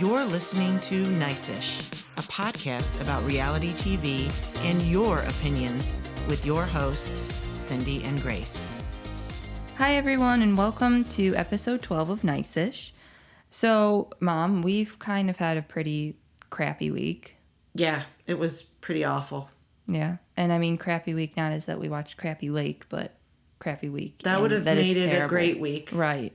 You're listening to Nice-ish, a podcast about reality TV and your opinions with your hosts, Cindy and Grace. Hi, everyone, and welcome to episode 12 of Nice-ish. So, Mom, we've kind of had a pretty crappy week. Yeah, it was pretty awful. Yeah, and I mean crappy week not as that we watched Crappy Lake, but crappy week. That would have made it a great week. Right.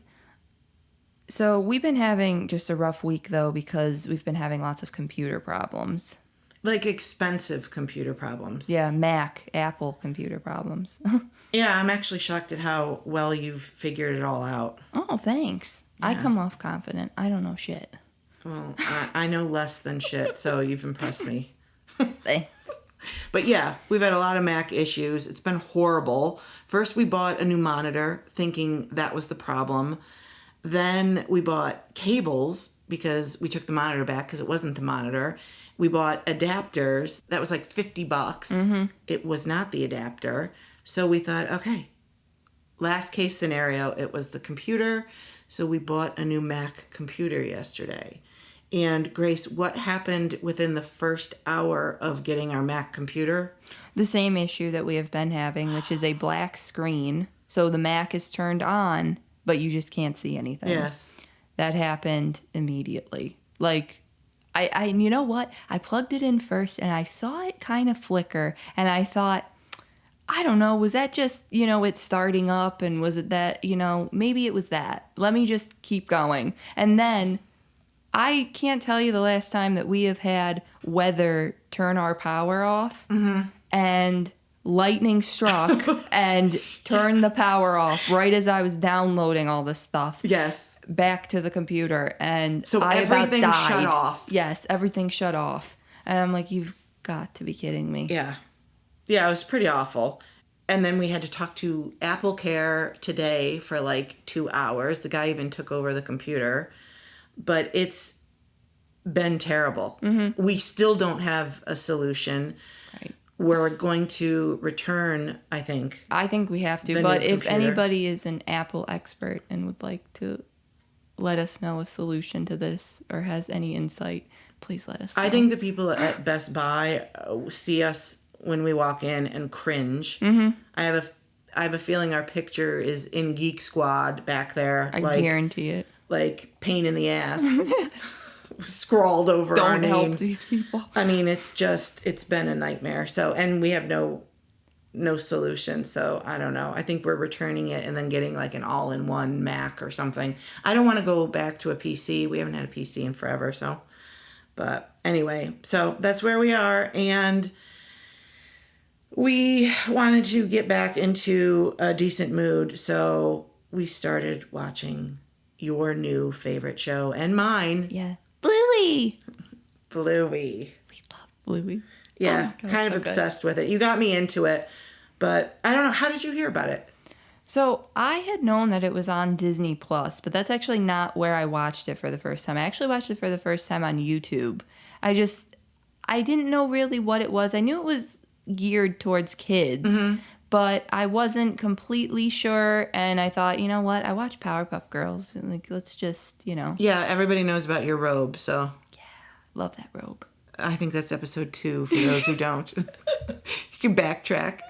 So we've been having just a rough week, though, because we've been having lots of computer problems. Like expensive computer problems. Yeah, Apple computer problems. Yeah, I'm actually shocked at how well you've figured it all out. Oh, thanks. Yeah. I come off confident. I don't know shit. Well, I know less than shit, so you've impressed me. Thanks. But yeah, we've had a lot of Mac issues. It's been horrible. First, we bought a new monitor, thinking that was the problem. Then we bought cables because we took the monitor back because it wasn't the monitor. We bought adapters. That was like $50. Mm-hmm. It was not the adapter. So we thought, okay, last case scenario, it was the computer. So we bought a new Mac computer yesterday. And Grace, what happened within the first hour of getting our Mac computer? The same issue that we have been having, which is a black screen. So the Mac is turned on, but you just can't see anything. Yes. That happened immediately. Like, I you know what? I plugged it in first, and I saw it kind of flicker, and I thought, I don't know, was that just, it starting up, and was it that, maybe it was that. Let me just keep going. And then I can't tell you the last time that we have had weather turn our power off, and lightning struck and turned the power off right as I was downloading all this stuff. Yes. Back to the computer, and so I everything about died. Shut off. Yes, everything shut off. And I'm like, you've got to be kidding me. Yeah. Yeah, it was pretty awful. And then we had to talk to Apple Care today for like 2 hours. The guy even took over the computer. But it's been terrible. Mm-hmm. We still don't have a solution. Right. We're going to return, I think. I think we have to. But if anybody is an Apple expert and would like to let us know a solution to this or has any insight, please let us know. I think the people at Best Buy see us when we walk in and cringe. Mm-hmm. I have a feeling our picture is in Geek Squad back there. I guarantee it. Like pain in the ass. Scrawled over our names. Don't help these people. I mean, it's been a nightmare. So, and we have no solution. So I don't know. I think we're returning it and then getting like an all-in-one Mac or something. I don't want to go back to a PC. We haven't had a PC in forever. So, but anyway, so that's where we are. And we wanted to get back into a decent mood. So we started watching your new favorite show and mine. Yeah. Bluey. Bluey. We love Bluey. Yeah, oh, kind of obsessed with it. You got me into it, but I don't know. How did you hear about it? So I had known that it was on Disney Plus, but that's actually not where I watched it for the first time. I actually watched it for the first time on YouTube. I didn't know really what it was. I knew it was geared towards kids, but I wasn't completely sure. And I thought, you know what? I watch Powerpuff Girls. And like, let's just, Yeah, everybody knows about your robe, so. Yeah, love that robe. I think that's episode 2 for those who don't. You can backtrack.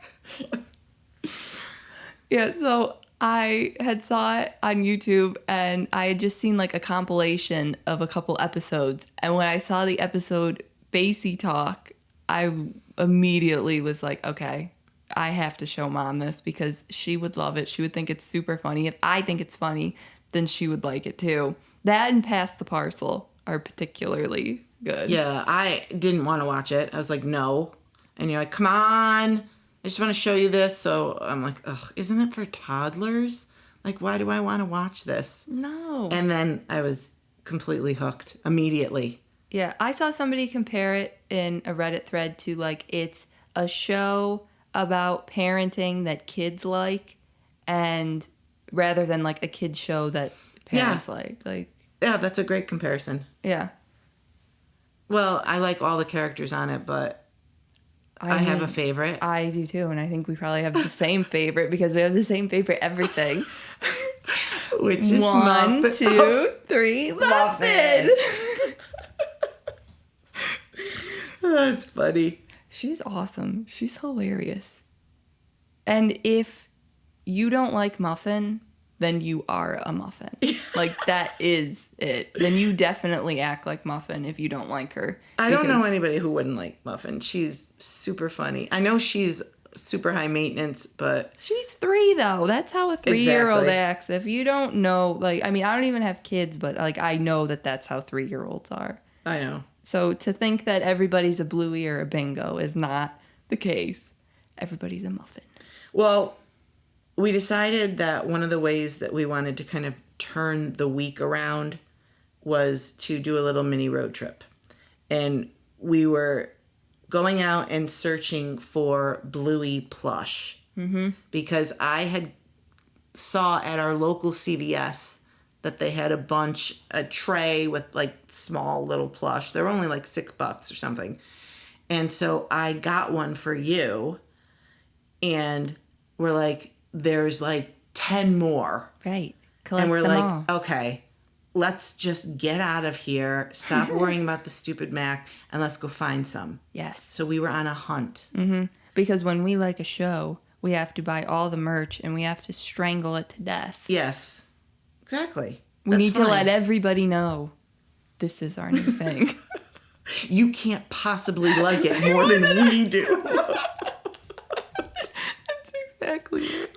Yeah, so I had saw it on YouTube, and I had just seen like a compilation of a couple episodes. And when I saw the episode Basie Talk, I immediately was like, okay, I have to show Mom this because she would love it. She would think it's super funny. If I think it's funny, then she would like it too. That and Pass the Parcel are particularly good. Yeah, I didn't want to watch it. I was like, no. And you're like, come on. I just want to show you this. So I'm like, ugh, isn't it for toddlers? Like, why do I want to watch this? No. And then I was completely hooked immediately. Yeah, I saw somebody compare it in a Reddit thread to like it's a show about parenting that kids like, and rather than like a kid's show that parents like. Yeah, that's a great comparison. Yeah. Well, I like all the characters on it, but I have a favorite. I do too, and I think we probably have the same favorite because we have the same favorite everything. Which is 1, 2, 3, Muffin! That's funny. She's awesome. She's hilarious. And if you don't like Muffin, then you are a Muffin. Like, that is it. Then you definitely act like Muffin if you don't like her. I don't know anybody who wouldn't like Muffin. She's super funny. I know she's super high maintenance, but... She's 3, though. That's how a 3-year-old Exactly. acts. If you don't know, like, I mean, I don't even have kids, but, like, I know that that's how 3-year-olds are. I know. So to think that everybody's a Bluey or a Bingo is not the case. Everybody's a Muffin. Well, we decided that one of the ways that we wanted to kind of turn the week around was to do a little mini road trip. And we were going out and searching for Bluey plush. Mm-hmm. Because I had saw at our local CVS that they had a tray with like small little plush. They were only like $6 or something. And so I got one for you. And we're like, there's like 10 more. Right. Collect and we're them like, all. okay, let's just get out of here. Stop worrying about the stupid Mac and let's go find some. Yes. So we were on a hunt. Mm-hmm. Because when we like a show, we have to buy all the merch and we have to strangle it to death. Yes, exactly. We need to let everybody know this is our new thing. You can't possibly like it more than we do. That's exactly it.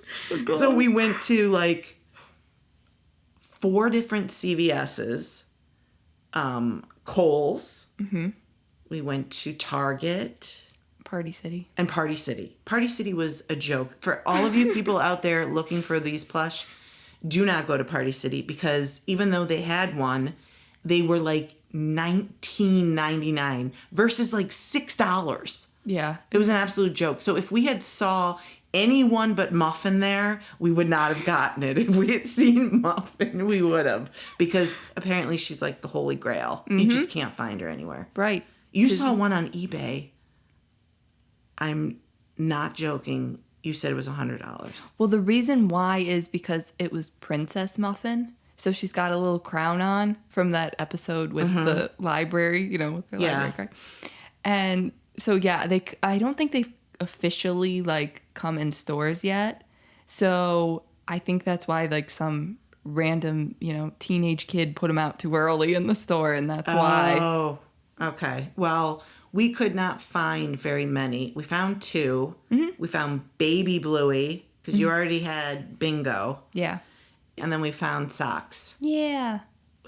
So we went to like 4 different CVS's, Kohl's. Mm-hmm. We went to Target. Party City. And Party City. Party City was a joke. For all of you people out there looking for these plush, do not go to Party City because even though they had one, they were like $19.99 versus like $6. Yeah. It was an absolute joke. So if we had saw anyone but Muffin there, we would not have gotten it. If we had seen Muffin, we would have. Because apparently she's like the Holy Grail. You just can't find her anywhere. Right. You saw one on eBay. I'm not joking. You said it was $100. Well, the reason why is because it was Princess Muffin. So she's got a little crown on from that episode with the library, with their library card. And so, yeah, I don't think they've officially, like, come in stores yet. So I think that's why, like, some random, teenage kid put them out too early in the store, and that's why. Oh, okay. Well, we could not find very many. We found 2. Mm-hmm. We found Baby Bluey, because you already had Bingo. Yeah. And then we found Socks. Yeah.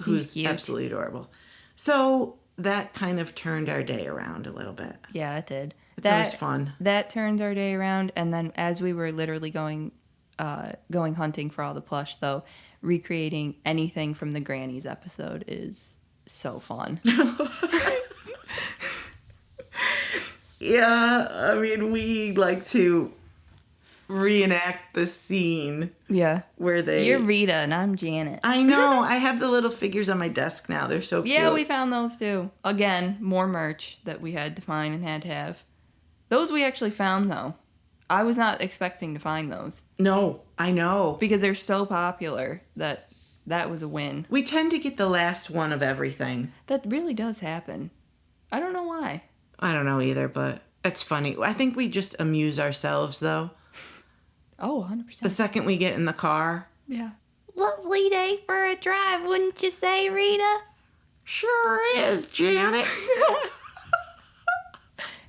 Who's absolutely adorable. So that kind of turned our day around a little bit. Yeah, it did. It's always fun. That turned our day around. And then as we were literally going hunting for all the plush, though, recreating anything from the Grannies episode is so fun. Yeah, I mean, we like to reenact the scene. Yeah. Where You're Rita and I'm Janet. I know. I have the little figures on my desk now. They're so cute. Yeah, we found those too. Again, more merch that we had to find and had to have. Those we actually found, though. I was not expecting to find those. No, I know. Because they're so popular that was a win. We tend to get the last one of everything. That really does happen. I don't know why. I don't know either, but it's funny. I think we just amuse ourselves, though. Oh, 100%. The second we get in the car. Yeah. Lovely day for a drive, wouldn't you say, Rita? Sure is, Janet.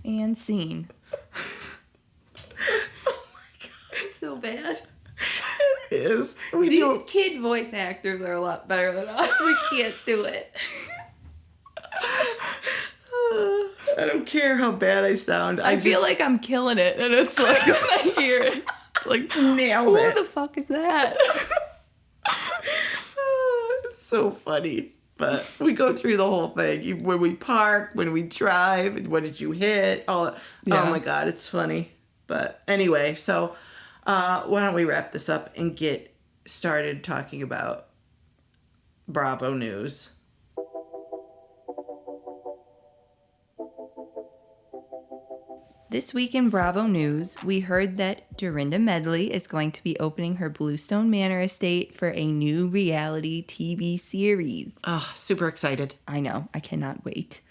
And scene. Oh my God. It's so bad. It is. These kid voice actors are a lot better than us. We can't do it. I don't care how bad I sound. I feel like I'm killing it, and it's like when I hear it, it's like, nailed it. Who the fuck is that? It's so funny. But we go through the whole thing. When we park, when we drive, what did you hit? Oh my God, it's funny. But anyway, so why don't we wrap this up and get started talking about Bravo news. This week in Bravo News, we heard that Dorinda Medley is going to be opening her Bluestone Manor estate for a new reality TV series. Oh, super excited. I know, I cannot wait.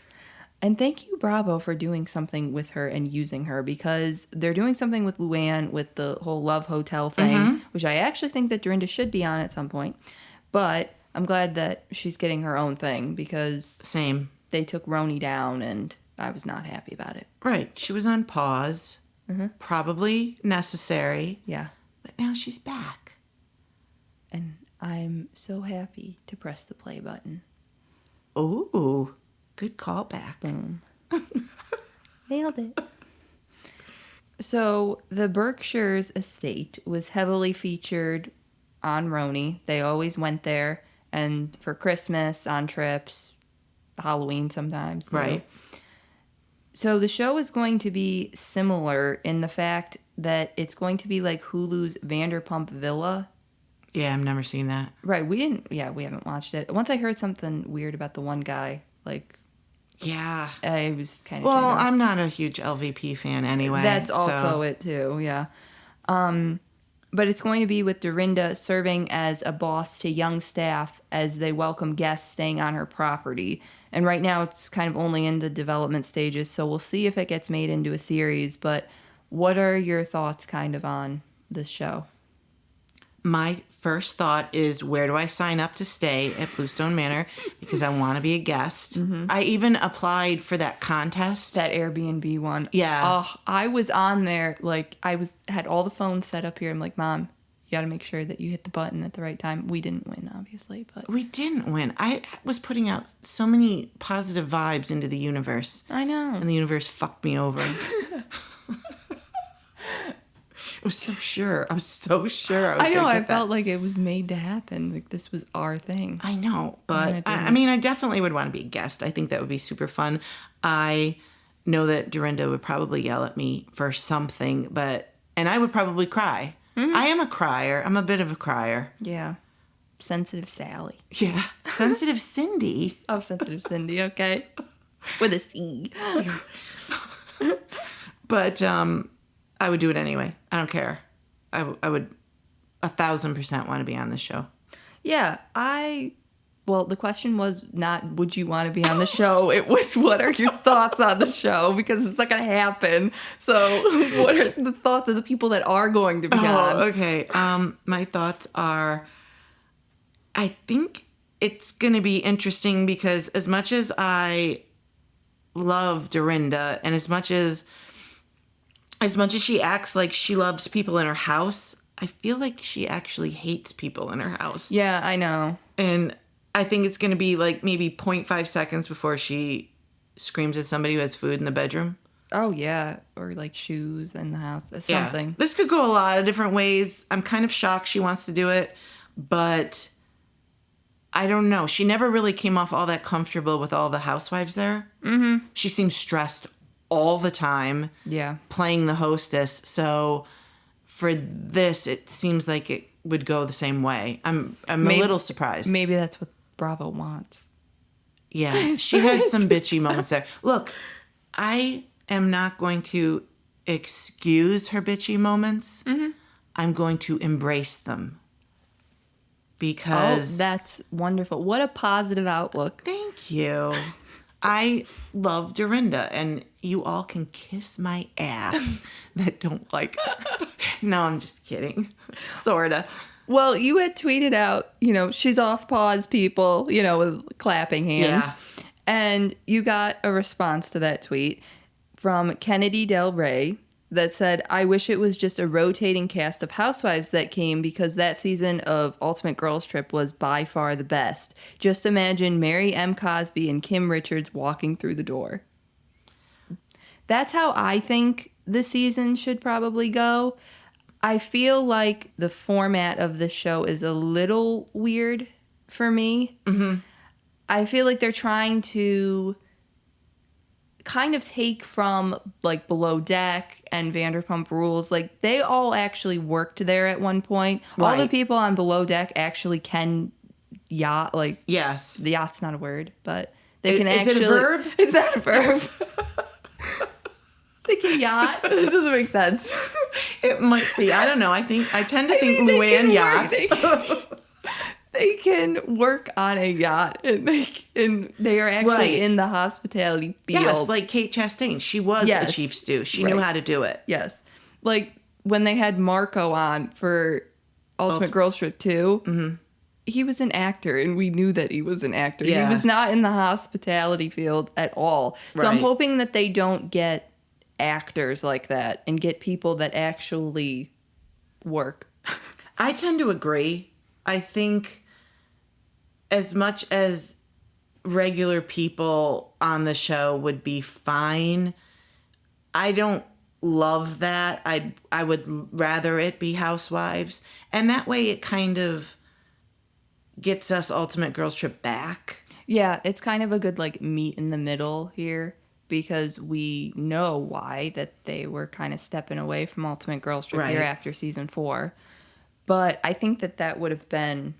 And thank you, Bravo, for doing something with her and using her, because they're doing something with Luann with the whole Love Hotel thing, which I actually think that Dorinda should be on at some point. But I'm glad that she's getting her own thing, because Same. they took RHONJ down and I was not happy about it. Right. She was on pause. Probably necessary. Yeah. But now she's back. And I'm so happy to press the play button. Ooh. Good callback. Boom. Nailed it. So the Berkshires estate was heavily featured on RHONJ. They always went there, and for Christmas, on trips, Halloween sometimes. Too. Right. So the show is going to be similar in the fact that it's going to be like Hulu's Vanderpump Villa. Yeah, I've never seen that. Right. We haven't watched it. Once I heard something weird about the one guy, like... Yeah. I was kind of... Well, I'm not a huge LVP fan anyway. That's also it too, yeah. But it's going to be with Dorinda serving as a boss to young staff as they welcome guests staying on her property. And right now it's kind of only in the development stages, so we'll see if it gets made into a series. But what are your thoughts kind of on this show? My first thought is, where do I sign up to stay at Bluestone Manor? Because I want to be a guest. I even applied for that contest. That Airbnb one. Yeah. Oh, I was on there, like, had all the phones set up here. I'm like, Mom, you got to make sure that you hit the button at the right time. We didn't win, obviously, but... We didn't win. I was putting out so many positive vibes into the universe. I know. And the universe fucked me over. I was so sure. I was so sure I was I know. gonna I get felt that. like it was made to happen. Like, this was our thing. I know, but it I didn't. mean, I definitely would want to be a guest. I think that would be super fun. I know that Dorinda would probably yell at me for something, and I would probably cry. I am a crier. I'm a bit of a crier. Yeah. Sensitive Sally. Yeah. Sensitive Cindy. Oh, Sensitive Cindy, okay. With a C. But I would do it anyway. I don't care. I would 1,000% want to be on this show. Yeah, well, the question was not, would you want to be on the show? It was, what are your thoughts on the show? Because it's not going to happen. So what are the thoughts of the people that are going to be on? Okay. My thoughts are, I think it's going to be interesting because as much as I love Dorinda and as much as she acts like she loves people in her house, I feel like she actually hates people in her house. Yeah, I know. And I think it's going to be like maybe 0.5 seconds before she screams at somebody who has food in the bedroom. Oh, yeah. Or like shoes in the house. Something. Yeah. This could go a lot of different ways. I'm kind of shocked she wants to do it, but I don't know. She never really came off all that comfortable with all the housewives there. Mm-hmm. She seems stressed all the time. Yeah. Playing the hostess. So for this, it seems like it would go the same way. I'm a little surprised. Maybe that's what Bravo wants. Yeah, she had some bitchy moments there. Look, I am not going to excuse her bitchy moments. Mm-hmm. I'm going to embrace them. Because... Oh, that's wonderful. What a positive outlook. Thank you. I love Dorinda, and you all can kiss my ass that don't like her. No, I'm just kidding. Sorta. Well, you had tweeted out, she's off pause, people, with clapping hands. Yeah. And you got a response to that tweet from Kennedy Del Rey that said, I wish it was just a rotating cast of housewives that came because that season of Ultimate Girls Trip was by far the best. Just imagine Mary M. Cosby and Kim Richards walking through the door. That's how I think the season should probably go. I feel like the format of this show is a little weird for me. Mm-hmm. I feel like they're trying to kind of take from like Below Deck and Vanderpump Rules. Like they all actually worked there at one point. Right. All the people on Below Deck actually can yacht. Like yes, the yacht's not a word, but they can actually. Is it a verb? It's not a verb. They can yacht. This doesn't make sense. It might be. I don't know. I tend to think Luann yachts. can work on a yacht and they are actually Right. in the hospitality field. Yes, like Kate Chastain. She was a Yes. chief stew. She knew Right. how to do it. Yes. Like when they had Marco on for Ultimate Girls Trip 2, he was an actor and we knew that he was an actor. Yeah. He was not in the hospitality field at all. So I'm Right. hoping that they don't get actors like that and get people that actually work. I tend to agree. I think as much as regular people on the show would be fine, I don't love that. I would rather it be Housewives. And that way it kind of gets us Ultimate Girls Trip back. Yeah, it's kind of a good like meet in the middle here because we know why that they were kind of stepping away from Ultimate Girls Trip here Right. after season 4. But I think that would have been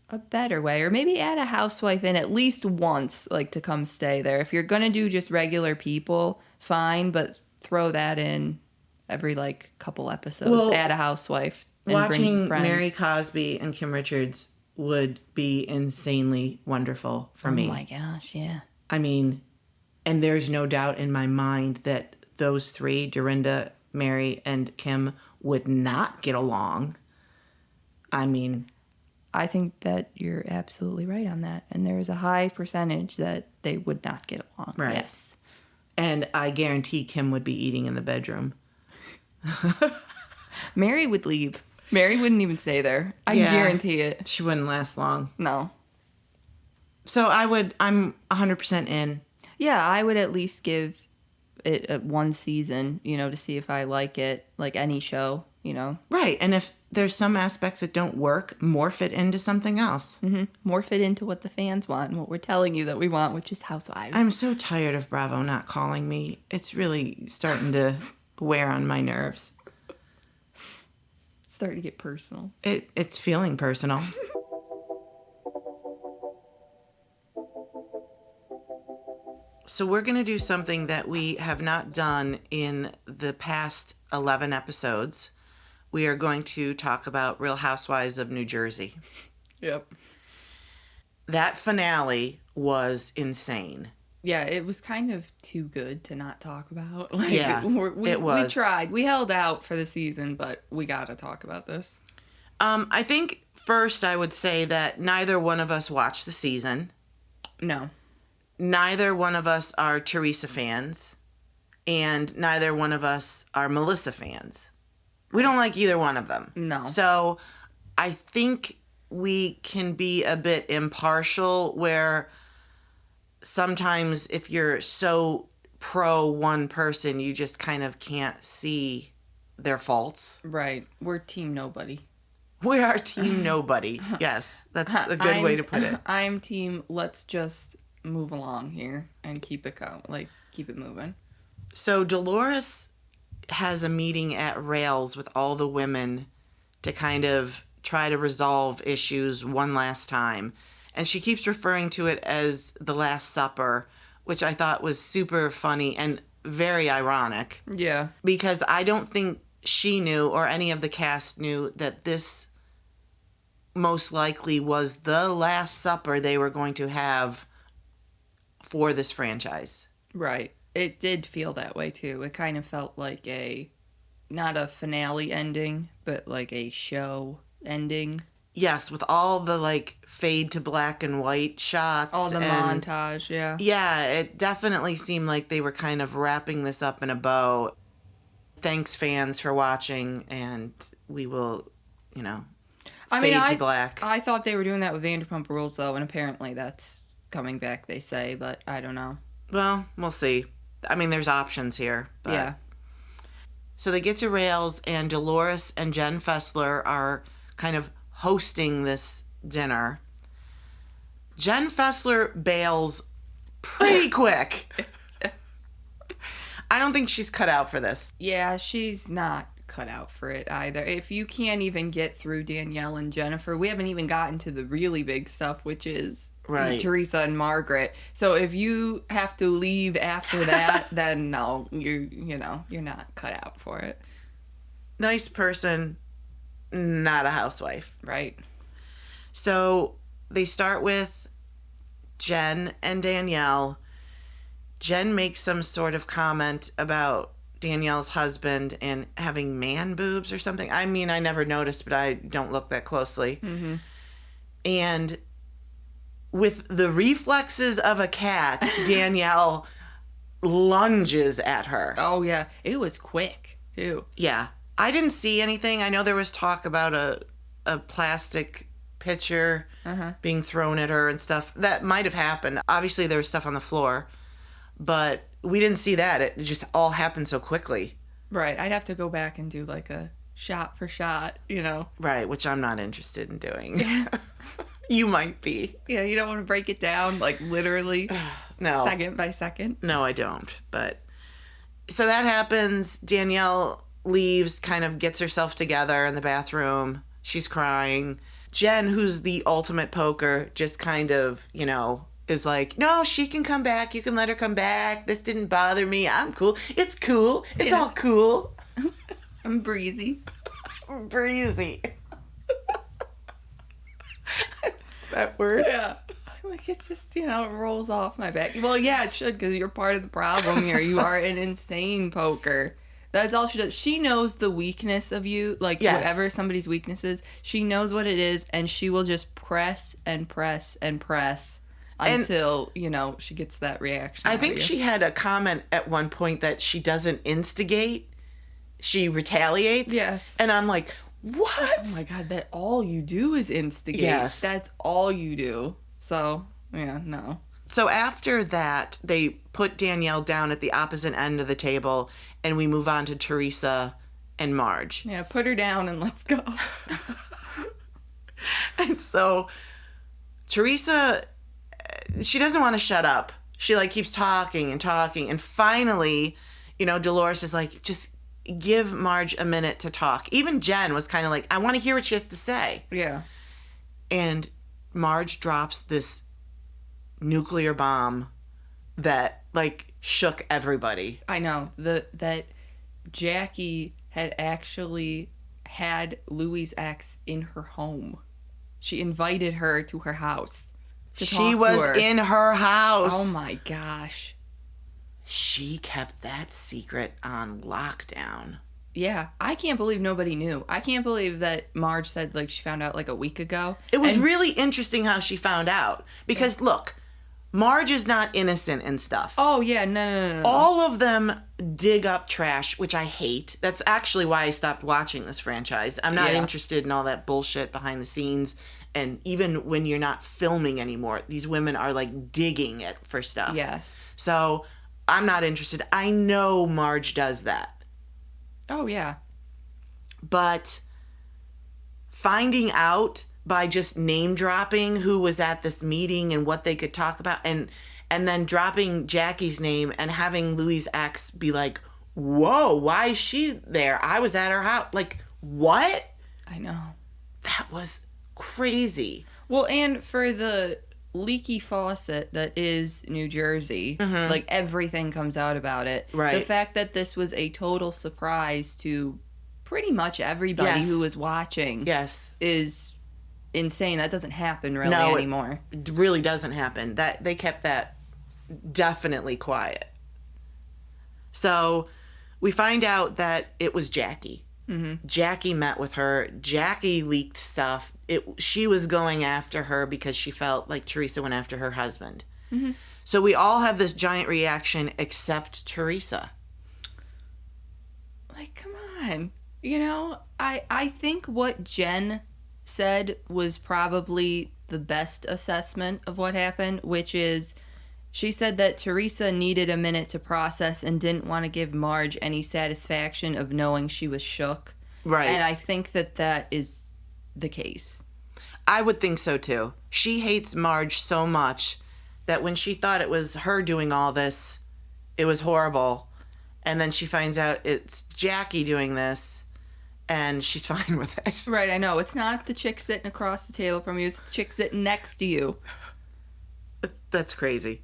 a better way, or maybe add a housewife in at least once, like to come stay there. If you're gonna do just regular people, fine, but throw that in every like couple episodes. Well, add a housewife. And Watching bring friends. Mary Cosby and Kim Richards would be insanely wonderful for me. Oh my gosh, yeah. I mean, and there's no doubt in my mind that those three, Dorinda, Mary, and Kim, would not get along. I mean, I think that you're absolutely right on that. And there is a high percentage that they would not get along. Right. Yes. and I guarantee Kim would be eating in the bedroom. Mary would leave. Mary wouldn't even stay there. I Yeah. guarantee it. She wouldn't last long. No. So I'm 100% in. Yeah, I would at least give it one season, to see if I like it, like any show, Right. And if there's some aspects that don't work, morph it into something else. Morph it into what the fans want and what we're telling you that we want, which is Housewives. I'm so tired of Bravo not calling me. It's really starting to wear on my nerves. It's starting to get personal. It's feeling personal. So we're going to do something that we have not done in the past 11 episodes. We are going to talk about Real Housewives of New Jersey. Yep. That finale was insane. Yeah, it was kind of too good to not talk about. Yeah, it was. We tried. We held out for the season, but we got to talk about this. I think first I would say that neither one of us watched the season. No. Neither one of us are Teresa fans, and neither one of us are Melissa fans. We don't like either one of them. No. So I think we can be a bit impartial where sometimes if you're so pro one person, you just kind of can't see their faults. Right. We're team nobody. We are team nobody. Yes, that's a good way to put it. I'm team let's just move along here and keep it moving. So Dolores has a meeting at Rails with all the women to kind of try to resolve issues one last time. And she keeps referring to it as the Last Supper, which I thought was super funny and very ironic. Yeah. Because I don't think she knew or any of the cast knew that this most likely was the Last Supper they were going to have for this franchise. Right. It did feel that way too. It kind of felt like not a finale ending, but like a show ending. Yes, with all the fade to black and white shots. All the and, montage, yeah. Yeah, it definitely seemed like they were kind of wrapping this up in a bow. Thanks, fans, for watching, and we will, fade to black. I thought they were doing that with Vanderpump Rules, though, and apparently that's coming back, they say, but I don't know. Well, we'll see. I mean, there's options here. But. Yeah. So they get to Rails, and Dolores and Jen Fessler are kind of hosting this dinner. Jen Fessler bails pretty quick. I don't think she's cut out for this. Yeah, she's not cut out for it either. If you can't even get through Danielle and Jennifer, we haven't even gotten to the really big stuff, which is right. Teresa and Margaret. So if you have to leave after that, then no, you're not cut out for it. Nice person, not a housewife. Right. So they start with Jen and Danielle. Jen makes some sort of comment about Danielle's husband and having man boobs or something. I mean, I never noticed, but I don't look that closely. Mm-hmm. And with the reflexes of a cat, Danielle lunges at her. Oh, yeah. It was quick, too. Yeah. I didn't see anything. I know there was talk about a plastic pitcher being thrown at her and stuff. That might have happened. Obviously, there was stuff on the floor, but we didn't see that. It just all happened so quickly. Right. I'd have to go back and do like a shot for shot, you know. Right, which I'm not interested in doing. You might be. Yeah, you don't want to break it down, like, literally No. second by second. No, I don't. But so that happens. Danielle leaves, kind of gets herself together in the bathroom. She's crying. Jen, who's the ultimate poker, just kind of, you know, is like, no, she can come back. You can let her come back. This didn't bother me. I'm cool. It's cool. It's all cool. I'm breezy. Breezy. That word? Yeah. Like, it just, you know, it rolls off my back. Well, yeah, it should, because you're part of the problem here. You are an insane poker. That's all she does. She knows the weakness of you, like, Yes. whatever somebody's weakness is. She knows what it is, and she will just press and press and press until, you know, she gets that reaction. I think she had a comment at one point that she doesn't instigate. She retaliates. Yes. And I'm like, what? Oh my God, that all you do is instigate. Yes. That's all you do. So, yeah, no. So after that, they put Danielle down at the opposite end of the table, and we move on to Teresa and Marge. Yeah, put her down and let's go. And so Teresa, she doesn't want to shut up. She, like, keeps talking and talking. And finally, you know, Dolores is like, just give Marge a minute to talk. Even Jen was kind of like, I want to hear what she has to say. Yeah. And Marge drops this nuclear bomb that, like, shook everybody. I know. That Jackie had actually had Louie's ex in her home. She invited her to her house to talk to her. She was in her house. Oh my gosh. She kept that secret on lockdown. Yeah, I can't believe nobody knew. I can't believe that Marge said, like, she found out, like, a week ago. It was really interesting how she found out. Because, look, Marge is not innocent and stuff. Oh, yeah, no. All of them dig up trash, which I hate. That's actually why I stopped watching this franchise. I'm not interested in all that bullshit behind the scenes. And even when you're not filming anymore, these women are, like, digging it for stuff. Yes. So I'm not interested. I know Marge does that. Oh, yeah. But finding out by just name dropping who was at this meeting and what they could talk about, and then dropping Jackie's name and having Louie's ex be like, whoa, why is she there? I was at her house. Like, what? I know. That was crazy. Well, and for the leaky faucet that is New Jersey, like, everything comes out about it. Right. The fact that this was a total surprise to pretty much everybody who was watching is insane. That doesn't happen really anymore. It really doesn't happen. That they kept that definitely quiet. So we find out that it was Jackie. Jackie met with her. Jackie leaked stuff. She was going after her because she felt like Teresa went after her husband. So we all have this giant reaction except Teresa. Like, come on. You know, I think what Jen said was probably the best assessment of what happened, which is she said that Teresa needed a minute to process and didn't want to give Marge any satisfaction of knowing she was shook. Right. And I think that is the case. I would think so too. She hates Marge so much that when she thought it was her doing all this, it was horrible. And then she finds out it's Jackie doing this, and she's fine with it. Right, I know. It's not the chick sitting across the table from you. It's the chick sitting next to you. That's crazy.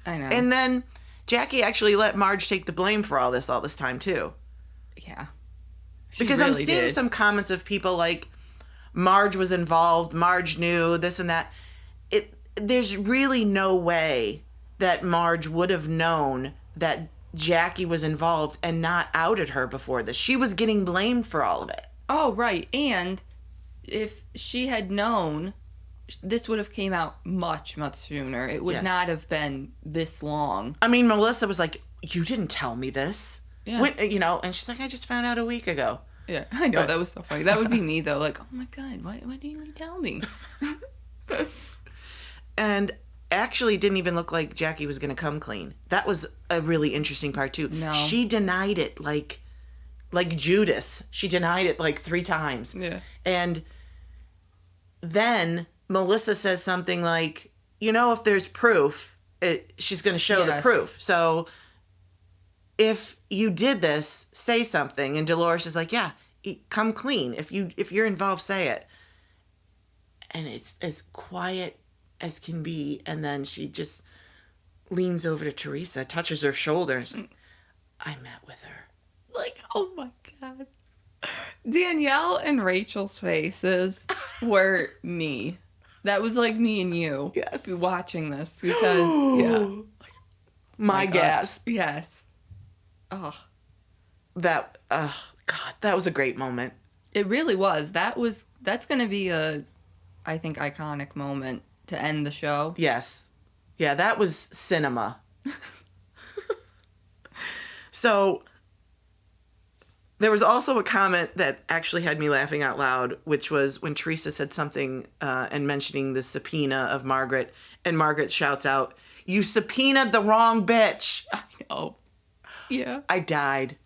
I know. And then Jackie actually let Marge take the blame for all this time, too. Yeah. Because really I'm seeing did. some comments of people like, Marge was involved, Marge knew, this and that. there's really no way that Marge would have known that Jackie was involved and not outed her before this. She was getting blamed for all of it. Oh, right. And if she had known, this would have came out much, much sooner. It would not have been this long. I mean, Melissa was like, you didn't tell me this. Yeah. And she's like, I just found out a week ago. Yeah, I know. That was so funny. That would be me, though. Like, oh my God, why didn't you tell me? And actually didn't even look like Jackie was going to come clean. That was a really interesting part, too. No. She denied it like Judas. She denied it like 3 times. Yeah. And then Melissa says something like, if there's proof, she's going to show the proof. So if you did this, say something. And Dolores is like, yeah, come clean. If you're involved, say it. And it's as quiet as can be. And then she just leans over to Teresa, touches her shoulder, and is like, I met with her. Like, oh my God. Danielle and Rachel's faces were me. That was like me and you. Yes. Watching this because, yeah. My gasp. Yes. Oh. God, that was a great moment. It really was. That's going to be I think, iconic moment to end the show. Yes. Yeah, that was cinema. So there was also a comment that actually had me laughing out loud, which was when Teresa said something and mentioning the subpoena of Margaret, and Margaret shouts out, "You subpoenaed the wrong bitch." I know. Yeah. I died.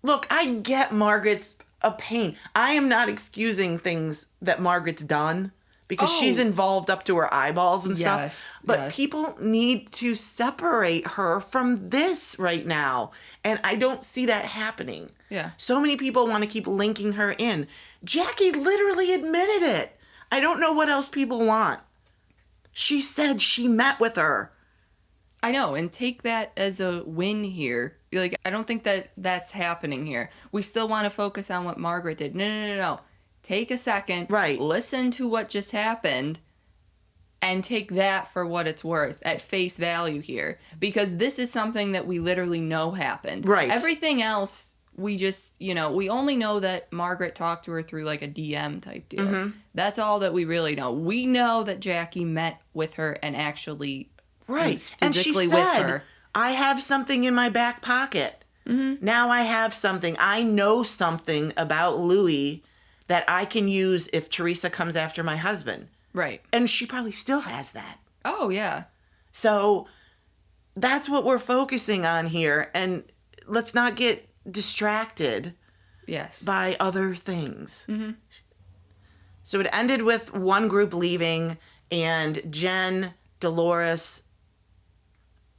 Look, I get Margaret's a pain. I am not excusing things that Margaret's done because she's involved up to her eyeballs and stuff. But people need to separate her from this right now. And I don't see that happening. Yeah. So many people want to keep linking her in. Jackie literally admitted it. I don't know what else people want. She said she met with her. I know, and take that as a win here. Like, I don't think that that's happening here. We still want to focus on what Margaret did. No. Take a second. Right. Listen to what just happened and take that for what it's worth at face value here. Because this is something that we literally know happened. Right. Everything else, we just, we only know that Margaret talked to her through like a DM type deal. Mm-hmm. That's all that we really know. We know that Jackie met with her and actually was physically with her. I have something in my back pocket. Mm-hmm. Now I have something. I know something about Louis that I can use if Teresa comes after my husband. Right. And she probably still has that. Oh, yeah. So that's what we're focusing on here. And let's not get distracted by other things. Mm-hmm. So it ended with one group leaving and Jen, Dolores,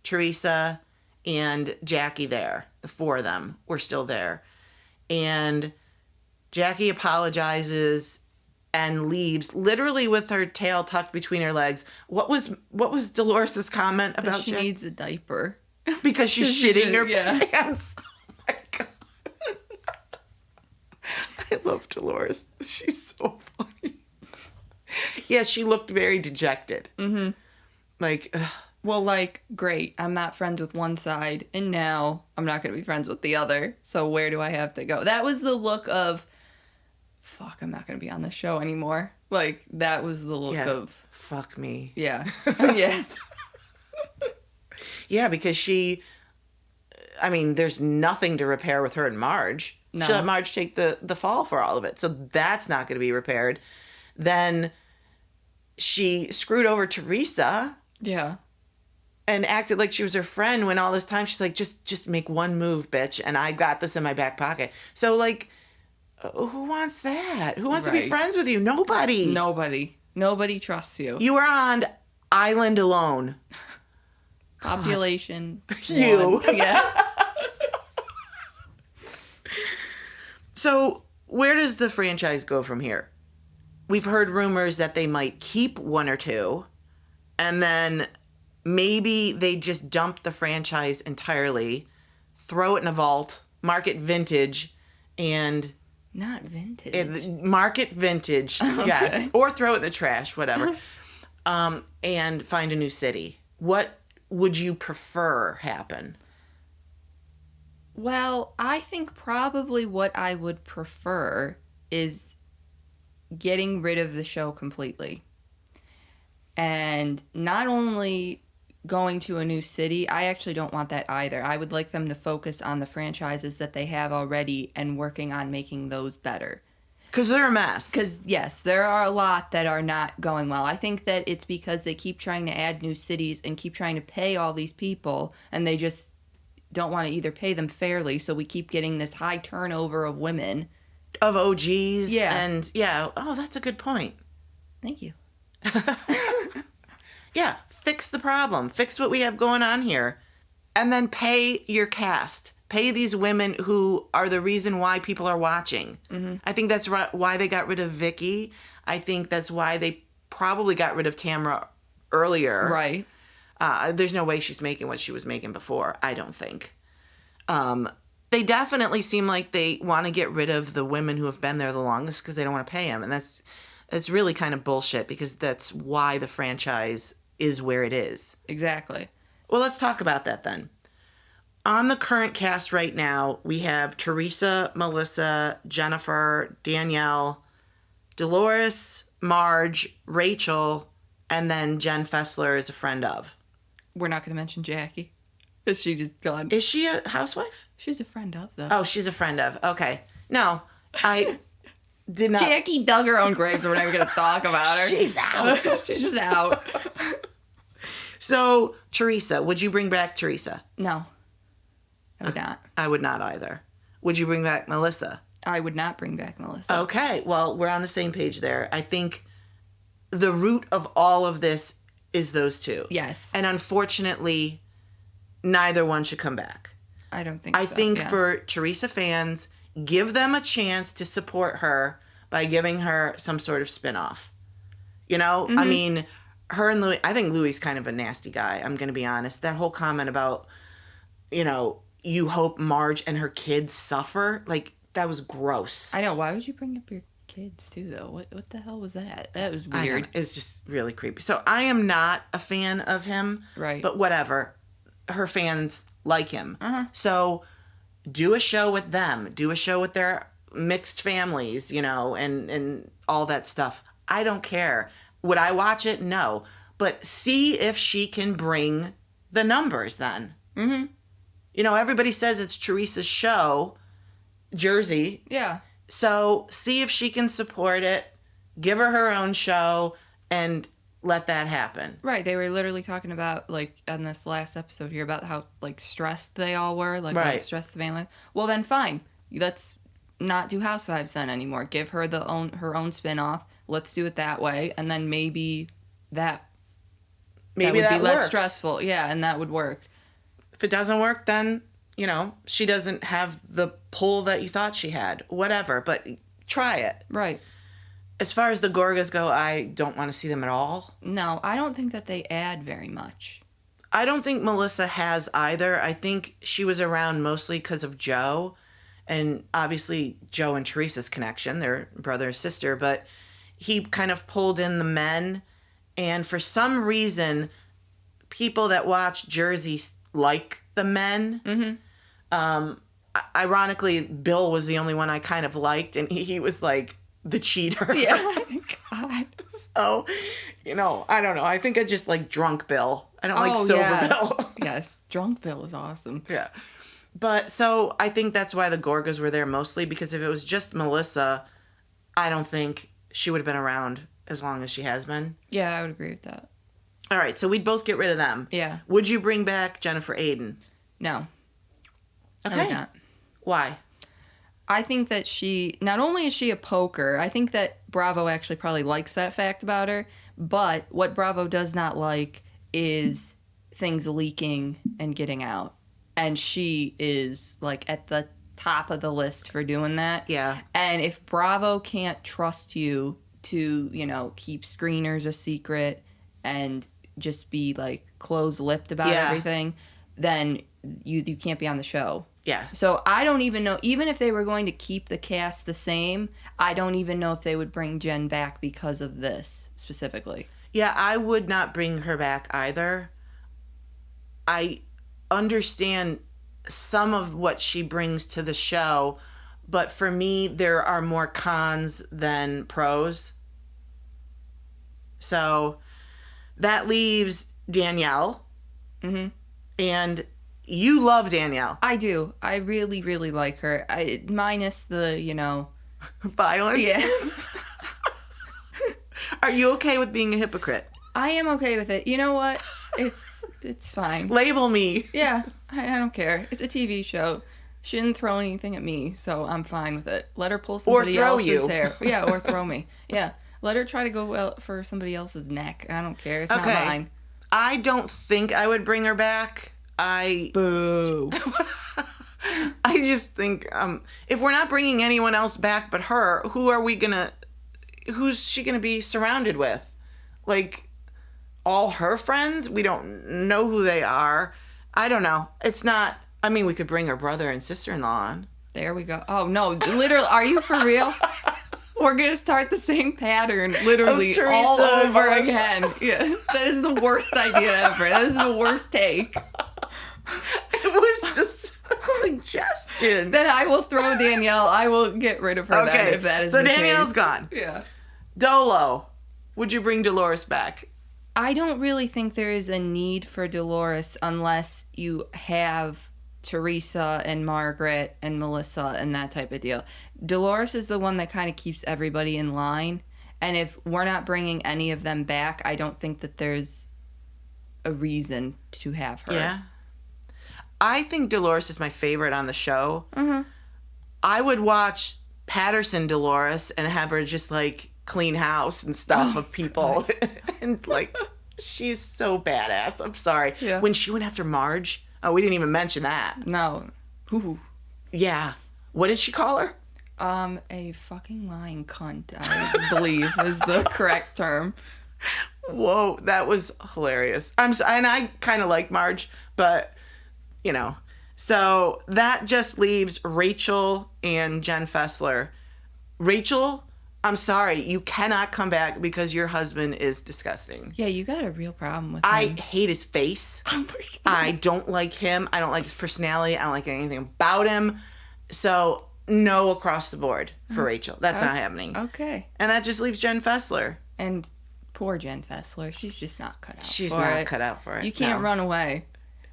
Teresa, and Jackie there. The 4 of them were still there. And Jackie apologizes and leaves, literally with her tail tucked between her legs. What was Dolores' comment about that she needs a diaper. Because she's shitting her pants. Oh my God. I love Dolores. She's so funny. Yeah, she looked very dejected. Mm-hmm. Like, ugh. Well, like, great, I'm not friends with one side, and now I'm not going to be friends with the other, so where do I have to go? That was the look of, fuck, I'm not going to be on this show anymore. Like, that was the look of... fuck me. Yeah. Yes. Yeah, because there's nothing to repair with her and Marge. No. She let Marge take the fall for all of it, so that's not going to be repaired. Then she screwed over Teresa. Yeah. And acted like she was her friend when all this time she's like, just make one move, bitch, and I got this in my back pocket. So, like, who wants that? Who wants to be friends with you? Nobody. Nobody trusts you. You were on island alone. Population. You. Yeah. So, where does the franchise go from here? We've heard rumors that they might keep 1 or 2, and then maybe they just dump the franchise entirely, throw it in a vault, mark it vintage, and... Not vintage. Market vintage, okay. Yes. Or throw it in the trash, whatever. and find a new city. What would you prefer happen? Well, I think probably what I would prefer is getting rid of the show completely. And not only going to a new city, I actually don't want that either. I would like them to focus on the franchises that they have already and working on making those better. Because they're a mess. Because, yes, there are a lot that are not going well. I think that it's because they keep trying to add new cities and keep trying to pay all these people, and they just don't want to either pay them fairly, so we keep getting this high turnover of women. Of OGs. Yeah. And, yeah. Oh, that's a good point. Thank you. Yeah. Fix the problem. Fix what we have going on here. And then pay your cast. Pay these women who are the reason why people are watching. Mm-hmm. I think that's why they got rid of Vicky. I think that's why they probably got rid of Tamra earlier. Right. There's no way she's making what she was making before, I don't think. They definitely seem like they want to get rid of the women who have been there the longest because they don't want to pay them. And that's really kind of bullshit because that's why the franchise is where it is. Exactly. Well, let's talk about that then. On the current cast right now, we have Teresa, Melissa, Jennifer, Danielle, Dolores, Marge, Rachel, and then Jen Fessler is a friend of. We're not going to mention Jackie. Is she just gone? Is she a housewife? She's a friend of, though. Oh, she's a friend of. Okay. No, I did not. Jackie dug her own grave, so we're not even going to talk about her. She's out. She's just out. So, Teresa, would you bring back Teresa? No. I would not. I would not either. Would you bring back Melissa? I would not bring back Melissa. Okay. Well, we're on the same page there. I think the root of all of this is those two. Yes. And unfortunately, neither one should come back. I don't think so. I think for Teresa fans, give them a chance to support her by giving her some sort of spinoff. You know? Mm-hmm. I mean, her and Louis, I think Louis kind of a nasty guy, I'm going to be honest. That whole comment about, you know, you hope Marge and her kids suffer, like, that was gross. I know. Why would you bring up your kids, too, though? What the hell was that? That was weird. It's just really creepy. So I am not a fan of him. Right. But whatever. Her fans like him. Uh-huh. So do a show with them. Do a show with their mixed families, you know, and all that stuff. I don't care. Would I watch it? No. But see if she can bring the numbers then. Mm-hmm. You know, everybody says it's Teresa's show, Jersey. Yeah. So see if she can support it, give her own show, and let that happen. Right. They were literally talking about, like, on this last episode here, about how, like, stressed they all were. Like, right. How stressed the family. Well, then fine. Let's not do Housewives then anymore. Give her her own spinoff. Let's do it that way. And then maybe that would be less stressful. Yeah, and that would work. If it doesn't work, then, you know, she doesn't have the pull that you thought she had. Whatever, but try it. Right. As far as the Gorgas go, I don't want to see them at all. No, I don't think that they add very much. I don't think Melissa has either. I think she was around mostly because of Joe. And obviously, Joe and Teresa's connection. They're brother and sister. But he kind of pulled in the men. And for some reason, people that watch Jersey like the men. Mm-hmm. Ironically, Bill was the only one I kind of liked, and he was like the cheater. Yeah. God. So, you know, I don't know. I think I just like drunk Bill. I don't like sober Bill. Yes, drunk Bill is awesome. Yeah. But so I think that's why the Gorgas were there mostly, because if it was just Melissa, I don't think she would have been around as long as she has been. Yeah, I would agree with that. All right, so we'd both get rid of them. Yeah. Would you bring back Jennifer Aiden? No. Okay. I would not. Why? I think that not only is she a poker, I think that Bravo actually probably likes that fact about her, but what Bravo does not like is things leaking and getting out. And she is, like, at the top of the list for doing that. Yeah. And if Bravo can't trust you to, you know, keep screeners a secret and just be, like, closed-lipped about everything, then you can't be on the show. Yeah. So I don't even know, even if they were going to keep the cast the same, I don't even know if they would bring Jen back because of this specifically. Yeah, I would not bring her back either. I understand some of what she brings to the show, but for me, there are more cons than pros. So that leaves Danielle. Mm-hmm. And you love Danielle. I do. I really, really like her. Minus the, Violence? Yeah. Are you okay with being a hypocrite? I am okay with it. You know what? It's fine. Label me. Yeah, I don't care. It's a TV show. She didn't throw anything at me, so I'm fine with it. Let her pull somebody else's hair. Yeah, or throw me. Yeah. Let her try to go for somebody else's neck. I don't care. It's not mine. I don't think I would bring her back. Boo. I just think if we're not bringing anyone else back but her, who's she gonna be surrounded with? Like, all her friends? We don't know who they are. I don't know. It's not, I mean, we could bring her brother and sister-in-law on. There we go. Oh, no. Literally, are you for real? We're going to start the same pattern, literally, all over again. Yeah, that is the worst idea ever. That is the worst take. It was just a suggestion. Then I will throw Danielle. I will get rid of her then, if that is the case. So Danielle's gone. Yeah. Dolo. Would you bring Dolores back? I don't really think there is a need for Dolores unless you have Teresa and Margaret and Melissa and that type of deal. Dolores is the one that kind of keeps everybody in line. And if we're not bringing any of them back, I don't think that there's a reason to have her. Yeah. I think Dolores is my favorite on the show. Mm-hmm. I would watch Patterson Dolores and have her just like clean house and stuff of people. And like, she's so badass. I'm sorry. Yeah. When she went after Marge, we didn't even mention that. No. Ooh. Yeah. What did she call her? A fucking lying cunt, I believe is the correct term. Whoa, that was hilarious. And I kind of like Marge, but so that just leaves Rachel and Jen Fessler. Rachel, I'm sorry, you cannot come back because your husband is disgusting. Yeah, you got a real problem with him. I hate his face. Oh my God. I don't like him. I don't like his personality. I don't like anything about him. So no across the board for Rachel. That's not happening. Okay. And that just leaves Jen Fessler. And poor Jen Fessler. She's just not cut out for it. She's not cut out for it. You can't run away.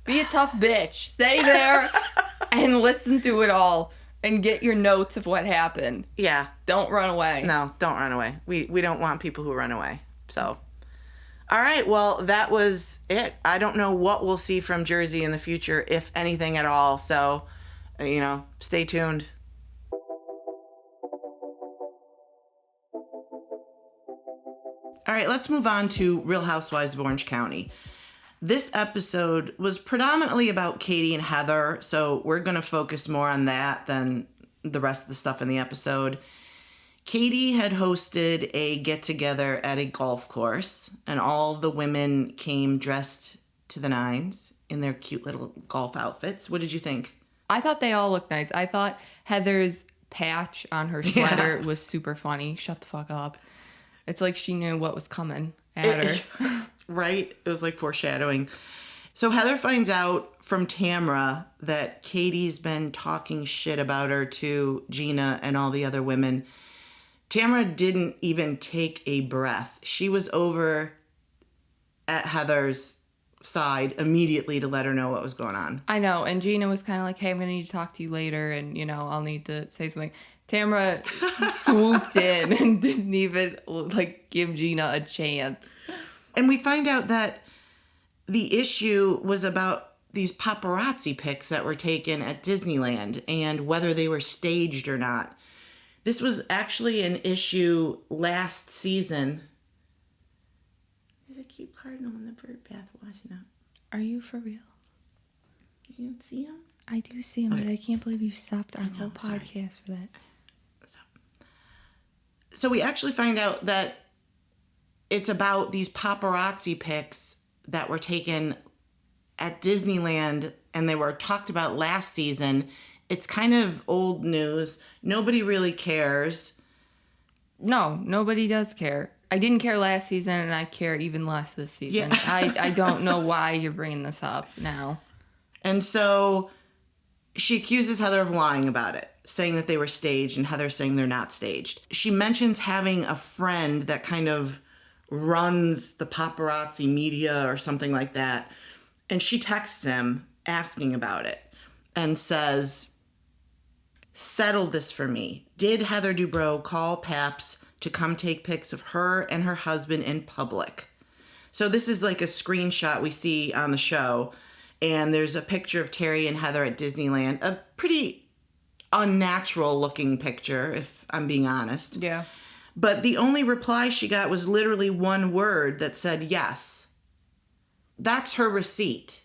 Be a tough bitch. Stay there and listen to it all and get your notes of what happened. Yeah. Don't run away. No, don't run away. We don't want people who run away. So, all right. Well, that was it. I don't know what we'll see from Jersey in the future, if anything at all. So, stay tuned. All right, let's move on to Real Housewives of Orange County. This episode was predominantly about Katie and Heather, so we're going to focus more on that than the rest of the stuff in the episode. Katie had hosted a get-together at a golf course, and all the women came dressed to the nines in their cute little golf outfits. What did you think? I thought they all looked nice. I thought Heather's patch on her sweater was super funny. Shut the fuck up. It's like she knew what was coming at her. Right? It was like foreshadowing. So Heather finds out from Tamra that Katie's been talking shit about her to Gina and all the other women. Tamra didn't even take a breath. She was over at Heather's side immediately to let her know what was going on. I know. And Gina was kind of like, hey, I'm going to need to talk to you later. And, I'll need to say something. Tamra swooped in and didn't even give Gina a chance. And we find out that the issue was about these paparazzi pics that were taken at Disneyland and whether they were staged or not. This was actually an issue last season. There's a cute cardinal in the bird bath washing up. Are you for real? You don't see him? I do see him, but I can't believe you stopped our whole sorry. podcast for that. So we actually find out that it's about these paparazzi pics that were taken at Disneyland and they were talked about last season. It's kind of old news. Nobody really cares. No, nobody does care. I didn't care last season, and I care even less this season. Yeah. I don't know why you're bringing this up now. And so she accuses Heather of lying about it, saying that they were staged, and Heather saying they're not staged. She mentions having a friend that kind of runs the paparazzi media or something like that. And she texts him asking about it and says, settle this for me. Did Heather Dubrow call Paps to come take pics of her and her husband in public? So this is like a screenshot we see on the show. And there's a picture of Terry and Heather at Disneyland. A pretty unnatural looking picture, if I'm being honest. Yeah. But the only reply she got was literally one word that said yes. That's her receipt.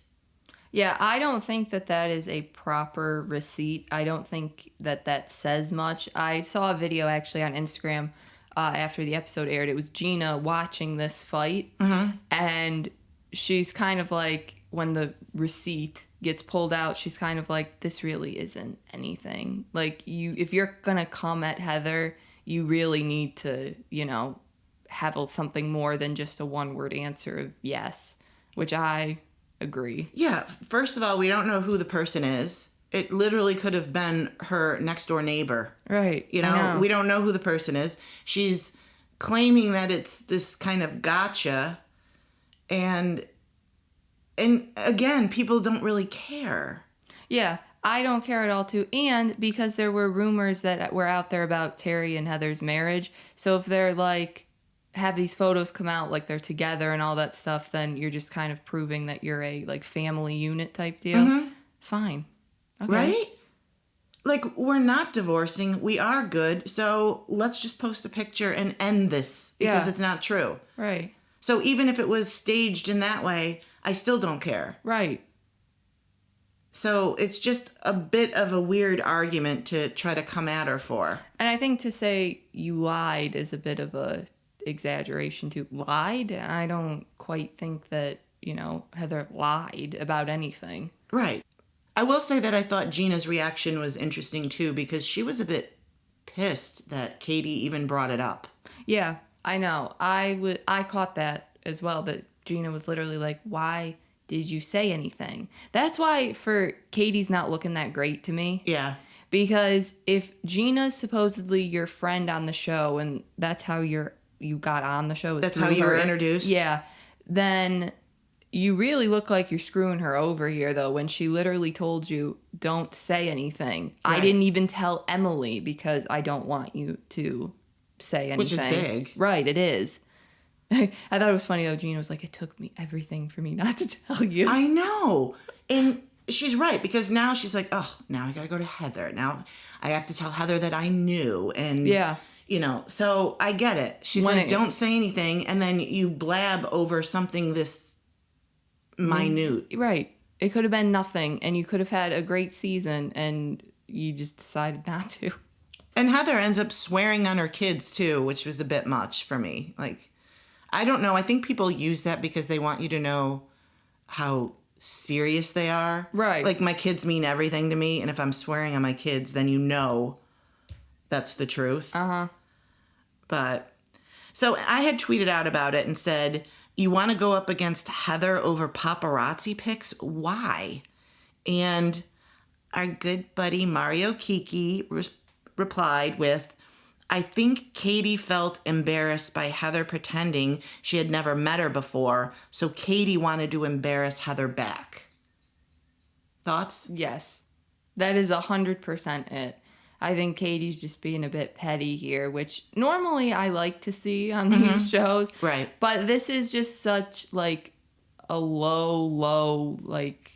Yeah, I don't think that is a proper receipt. I don't think that says much. I saw a video actually on Instagram after the episode aired. It was Gina watching this fight. Mm-hmm. And she's kind of like, when the receipt gets pulled out, she's kind of like, this really isn't anything. Like, if you're going to come at Heather, you really need to, have something more than just a one-word answer of yes, which I agree. Yeah, first of all, we don't know who the person is. It literally could have been her next-door neighbor. Right. We don't know who the person is. She's claiming that it's this kind of gotcha, and again, people don't really care. Yeah, I don't care at all, too. And because there were rumors that were out there about Terry and Heather's marriage. So if they're like, have these photos come out like they're together and all that stuff, then you're just kind of proving that you're a like family unit type deal. Mm-hmm. Fine. Okay. Right? Like, we're not divorcing. We are good. So let's just post a picture and end this because it's not true. Right. So even if it was staged in that way, I still don't care. Right. So it's just a bit of a weird argument to try to come at her for. And I think to say you lied is a bit of a exaggeration too. Lied? I don't quite think that, Heather lied about anything. Right. I will say that I thought Gina's reaction was interesting too, because she was a bit pissed that Katie even brought it up. Yeah, I know. I caught that as well, that Gina was literally like, why did you say anything? That's why for Katie's not looking that great to me. Yeah. Because if Gina's supposedly your friend on the show and that's how you got on the show. That's how you were introduced? Yeah. Then you really look like you're screwing her over here, though, when she literally told you, don't say anything. Right. I didn't even tell Emily because I don't want you to say anything. Which is big. Right, it is. I thought it was funny, though. Gina was like, it took me everything for me not to tell you. I know. And she's right, because now she's like, oh, now I got to go to Heather. Now I have to tell Heather that I knew. And, so I get it. She's like, don't say anything. And then you blab over something this minute. Right. It could have been nothing, and you could have had a great season, and you just decided not to. And Heather ends up swearing on her kids, too, which was a bit much for me. Like, I don't know. I think people use that because they want you to know how serious they are. Right. Like, my kids mean everything to me, and if I'm swearing on my kids, then you know that's the truth. Uh-huh. But, so I had tweeted out about it and said, you want to go up against Heather over paparazzi pics? Why? And our good buddy Mario Kiki replied with, I think Katie felt embarrassed by Heather pretending she had never met her before, so Katie wanted to embarrass Heather back. Thoughts? Yes. That is 100% it. I think Katie's just being a bit petty here, which normally I like to see on these shows. Right. But this is just such, like, a low, like...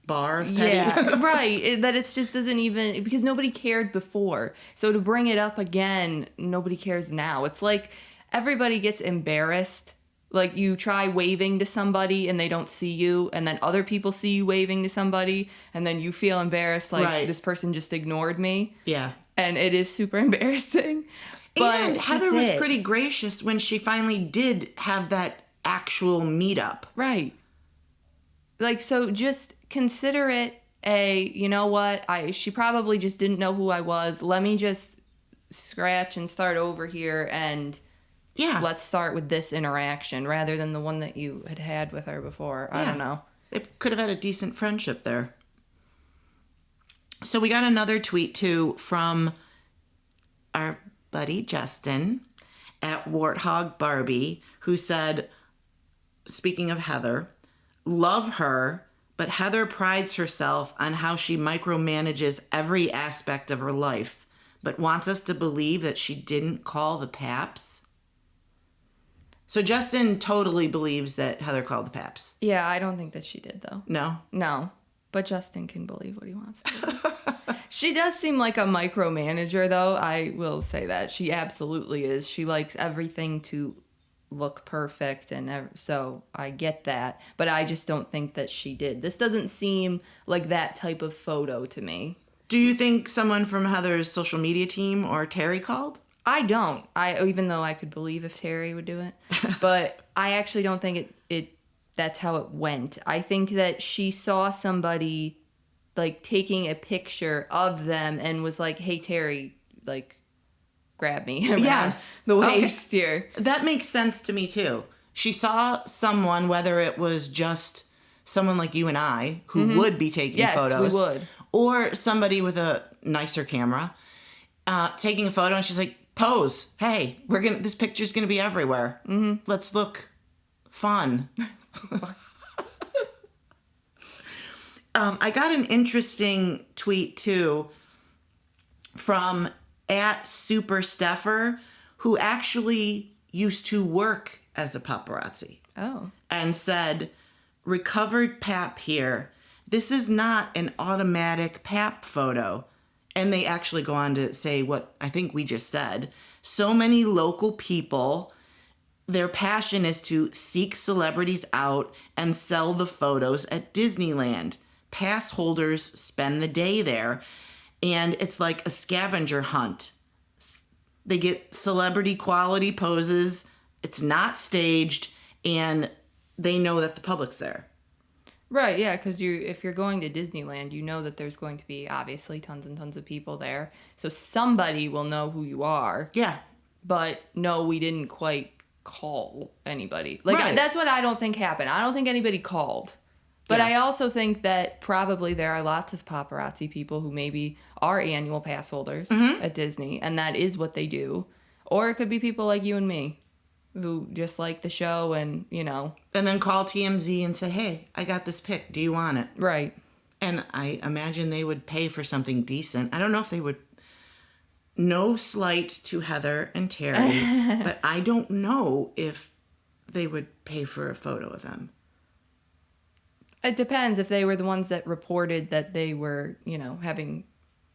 bar of petty. Yeah, right. That it just doesn't even... Because nobody cared before. So to bring it up again, nobody cares now. It's like everybody gets embarrassed. Like, you try waving to somebody and they don't see you, and then other people see you waving to somebody, and then you feel embarrassed, like, this person just ignored me. Yeah. And it is super embarrassing. But and Heather was pretty gracious when she finally did have that actual meetup. Right. Like, so just consider it you know what, she probably just didn't know who I was. Let me just scratch and start over here and Yeah. let's start with this interaction rather than the one that you had with her before. I don't know. They could have had a decent friendship there. So we got another tweet, too, from our buddy Justin at Warthog Barbie, who said, speaking of Heather, love her, but Heather prides herself on how she micromanages every aspect of her life, but wants us to believe that she didn't call the Paps. So Justin totally believes that Heather called the Paps. Yeah, I don't think that she did, though. No? But Justin can believe what he wants to do. She does seem like a micromanager, though. I will say that. She absolutely is. She likes everything to look perfect, and so I get that. But I just don't think that she did. This doesn't seem like that type of photo to me. Do you think someone from Heather's social media team or Terry called? I don't. Even though I could believe if Terry would do it. But I actually don't think that's how it went. I think that she saw somebody like taking a picture of them and was like, "Hey Terry, like grab me around the waist here." That makes sense to me too. She saw someone, whether it was just someone like you and I who would be taking photos, we would, or somebody with a nicer camera taking a photo, and she's like, "Pose. Hey, this picture's gonna be everywhere. Let's look fun." I got an interesting tweet too from @SuperSteffer, who actually used to work as a paparazzi. Oh. And said, "Recovered pap here. This is not an automatic pap photo." And they actually go on to say what I think we just said. So many local people, their passion is to seek celebrities out and sell the photos at Disneyland. Pass holders spend the day there, and it's like a scavenger hunt. They get celebrity quality poses. It's not staged, and they know that the public's there. Right, yeah, because if you're going to Disneyland, you know that there's going to be obviously tons and tons of people there. So somebody will know who you are. Yeah. But no, we didn't quite call anybody. Like, Right. That's what I don't think happened. I don't think anybody called. But Yeah. I also think that probably there are lots of paparazzi people who maybe are annual pass holders at Disney, and that is what they do. Or it could be people like you and me who just like the show and, And then call TMZ and say, "Hey, I got this pic. Do you want it?" Right. And I imagine they would pay for something decent. I don't know if they would. No slight to Heather and Terry, but I don't know if they would pay for a photo of them. It depends if they were the ones that reported that they were, having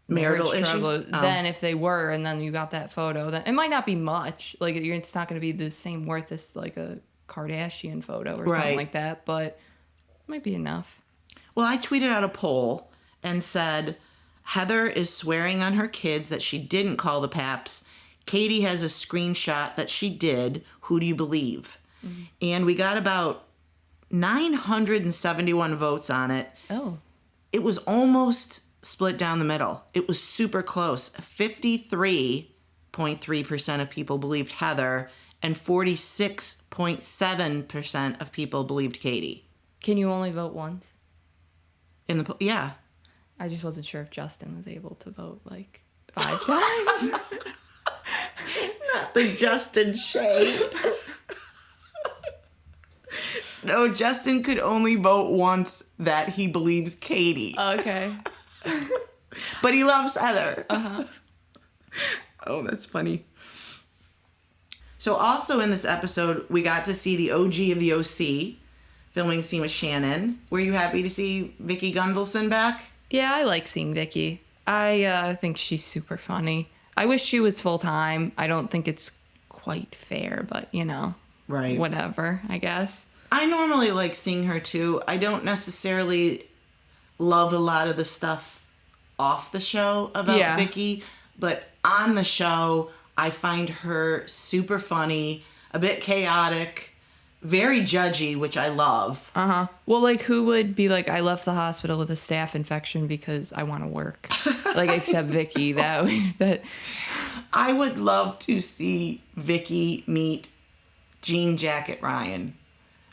Marital marriage struggles. issues? Oh. Then if they were, and then you got that photo, then it might not be much. Like, it's not going to be the same worth as like a Kardashian photo or Right. something like that, but it might be enough. Well, I tweeted out a poll and said, Heather is swearing on her kids that she didn't call the Paps. Katie has a screenshot that she did. Who do you believe? Mm-hmm. And we got about 971 votes on it. Oh. It was almost split down the middle. It was super close. 53.3% of people believed Heather, and 46.7% of people believed Katie. Can you only vote once? Yeah. I just wasn't sure if Justin was able to vote like 5 times. Not the Justin shade. No, Justin could only vote once that he believes Katie. Okay. But he loves Heather. Uh-huh. Oh, that's funny. So also in this episode, we got to see the OG of the OC filming a scene with Shannon. Were you happy to see Vicki Gunvalson back? Yeah, I like seeing Vicki. I think she's super funny. I wish she was full-time. I don't think it's quite fair, but, Right. whatever, I guess. I normally like seeing her too. I don't necessarily love a lot of the stuff off the show about Vicki, but on the show, I find her super funny, a bit chaotic, very judgy, which I love. Uh-huh. Well, like, who would be like, I left the hospital with a staph infection because I want to work? Like, except Vicki. That I would love to see Vicky meet Jean Jacket Ryan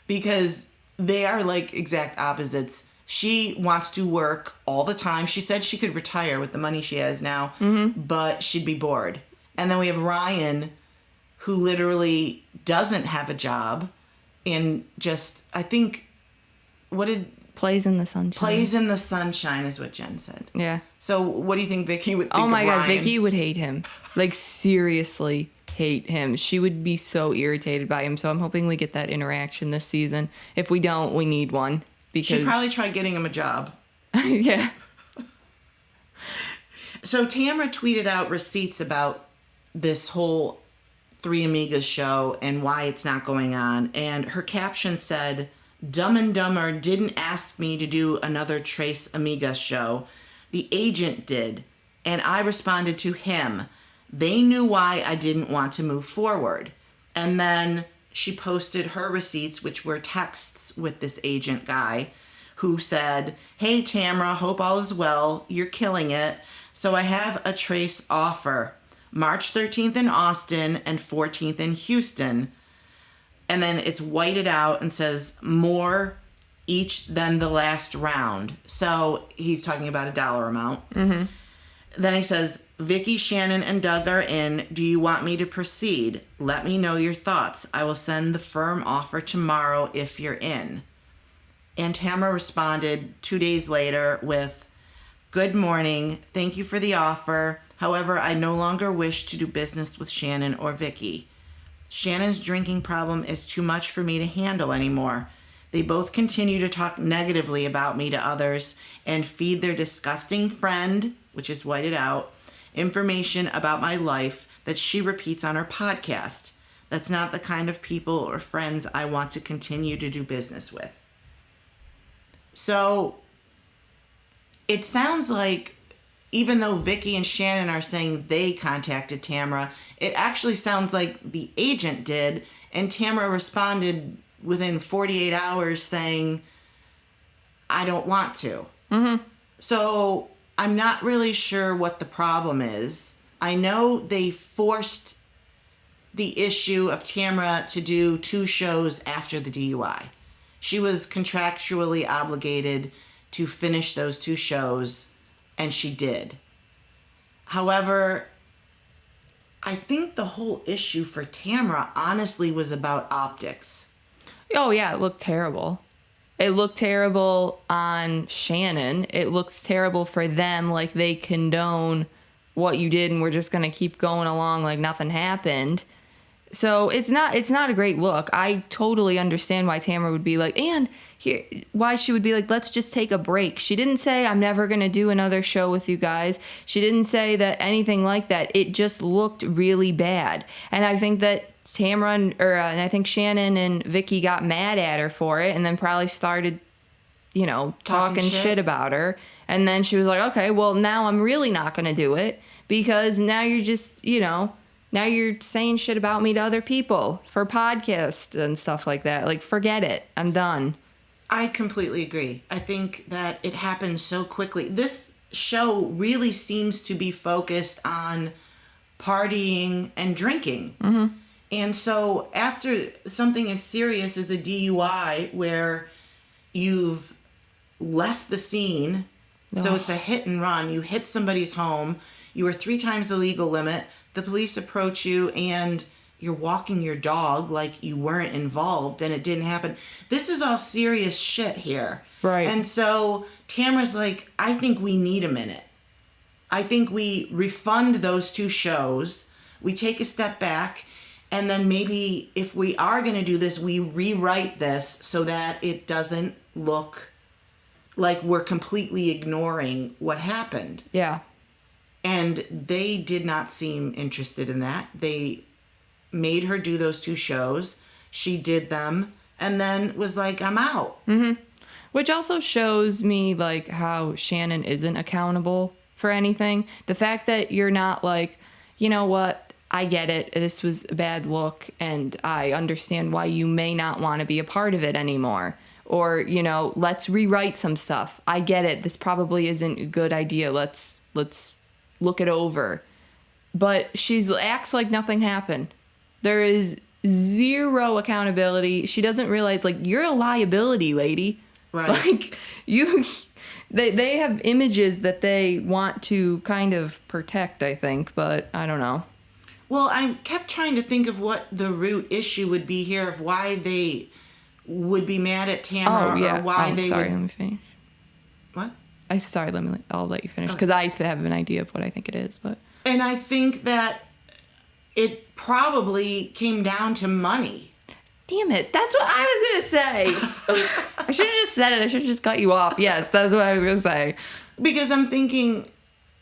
because they are like exact opposites. She wants to work all the time. She said she could retire with the money she has now, but she'd be bored. And then we have Ryan, who literally doesn't have a job and just, I think, Plays in the sunshine. Plays in the sunshine is what Jen said. Yeah. So what do you think Vicky would think Oh my of God, Ryan? Vicky would hate him. Like, seriously hate him. She would be so irritated by him. So I'm hoping we get that interaction this season. If we don't, we need one. Because She'd probably try getting him a job. yeah. So Tamra tweeted out receipts about this whole Three Amigas show and why it's not going on. And her caption said, "Dumb and Dumber didn't ask me to do another Trace Amigas show. The agent did. And I responded to him. They knew why I didn't want to move forward." And then she posted her receipts, which were texts with this agent guy who said, "Hey, Tamra, hope all is well. You're killing it. So I have a Trace offer. March 13th in Austin and 14th in Houston." And then it's whited out and says more each than the last round. So he's talking about a dollar amount. Mm-hmm. Then he says, "Vicky, Shannon, and Doug are in. Do you want me to proceed? Let me know your thoughts. I will send the firm offer tomorrow if you're in." And Tamra responded 2 days later with, "Good morning. Thank you for the offer. However, I no longer wish to do business with Shannon or Vicky. Shannon's drinking problem is too much for me to handle anymore. They both continue to talk negatively about me to others and feed their disgusting friend, which is whited out, information about my life that she repeats on her podcast. That's not the kind of people or friends I want to continue to do business with." So it sounds like even though Vicky and Shannon are saying they contacted Tamra, it actually sounds like the agent did, and Tamra responded within 48 hours saying, "I don't want to." Mm-hmm. So I'm not really sure what the problem is. I know they forced the issue of Tamra to do 2 shows after the DUI. She was contractually obligated to finish those 2 shows, and she did. However, I think the whole issue for Tamra honestly was about optics. Oh, yeah, it looked terrible. It looked terrible on Shannon. It looks terrible for them, like they condone what you did and we're just going to keep going along like nothing happened. So it's not a great look. I totally understand why Tamra would be like, and here, why she would be like, let's just take a break. She didn't say, I'm never going to do another show with you guys. She didn't say that anything like that. It just looked really bad. And I think that Tamra and I think Shannon and Vicky got mad at her for it and then probably started, talking shit about her. And then she was like, okay, well, now I'm really not going to do it because now you're just, now you're saying shit about me to other people for podcasts and stuff like that. Like, forget it. I'm done. I completely agree. I think that it happened so quickly. This show really seems to be focused on partying and drinking. Mm-hmm. And so after something as serious as a DUI where you've left the scene, so it's a hit and run, you hit somebody's home, you were 3 times the legal limit, the police approach you and you're walking your dog like you weren't involved and it didn't happen. This is all serious shit here. Right. And so Tamra's like, I think we need a minute. I think we refund those 2 shows. We take a step back. And then maybe if we are going to do this, we rewrite this so that it doesn't look like we're completely ignoring what happened. Yeah. And they did not seem interested in that. They made her do those 2 shows. She did them and then was like, I'm out. Mm-hmm. Which also shows me like how Shannon isn't accountable for anything. The fact that you're not like, you know what? I get it. This was a bad look and I understand why you may not want to be a part of it anymore. Or, let's rewrite some stuff. I get it. This probably isn't a good idea. Let's look it over. but she's acts like nothing happened. There is zero accountability. She doesn't realize, like, you're a liability, lady. Right. Like, they have images that they want to kind of protect, I think, but I don't know. Well, I kept trying to think of what the root issue would be here, of why they would be mad at Tamra, or why they sorry, would... let me finish. What? I'll let you finish, because I have an idea of what I think it is, but... And I think that it probably came down to money. Damn it, that's what I was going to say. I should have just said it. I should have just cut you off. Yes, that's what I was going to say. Because I'm thinking,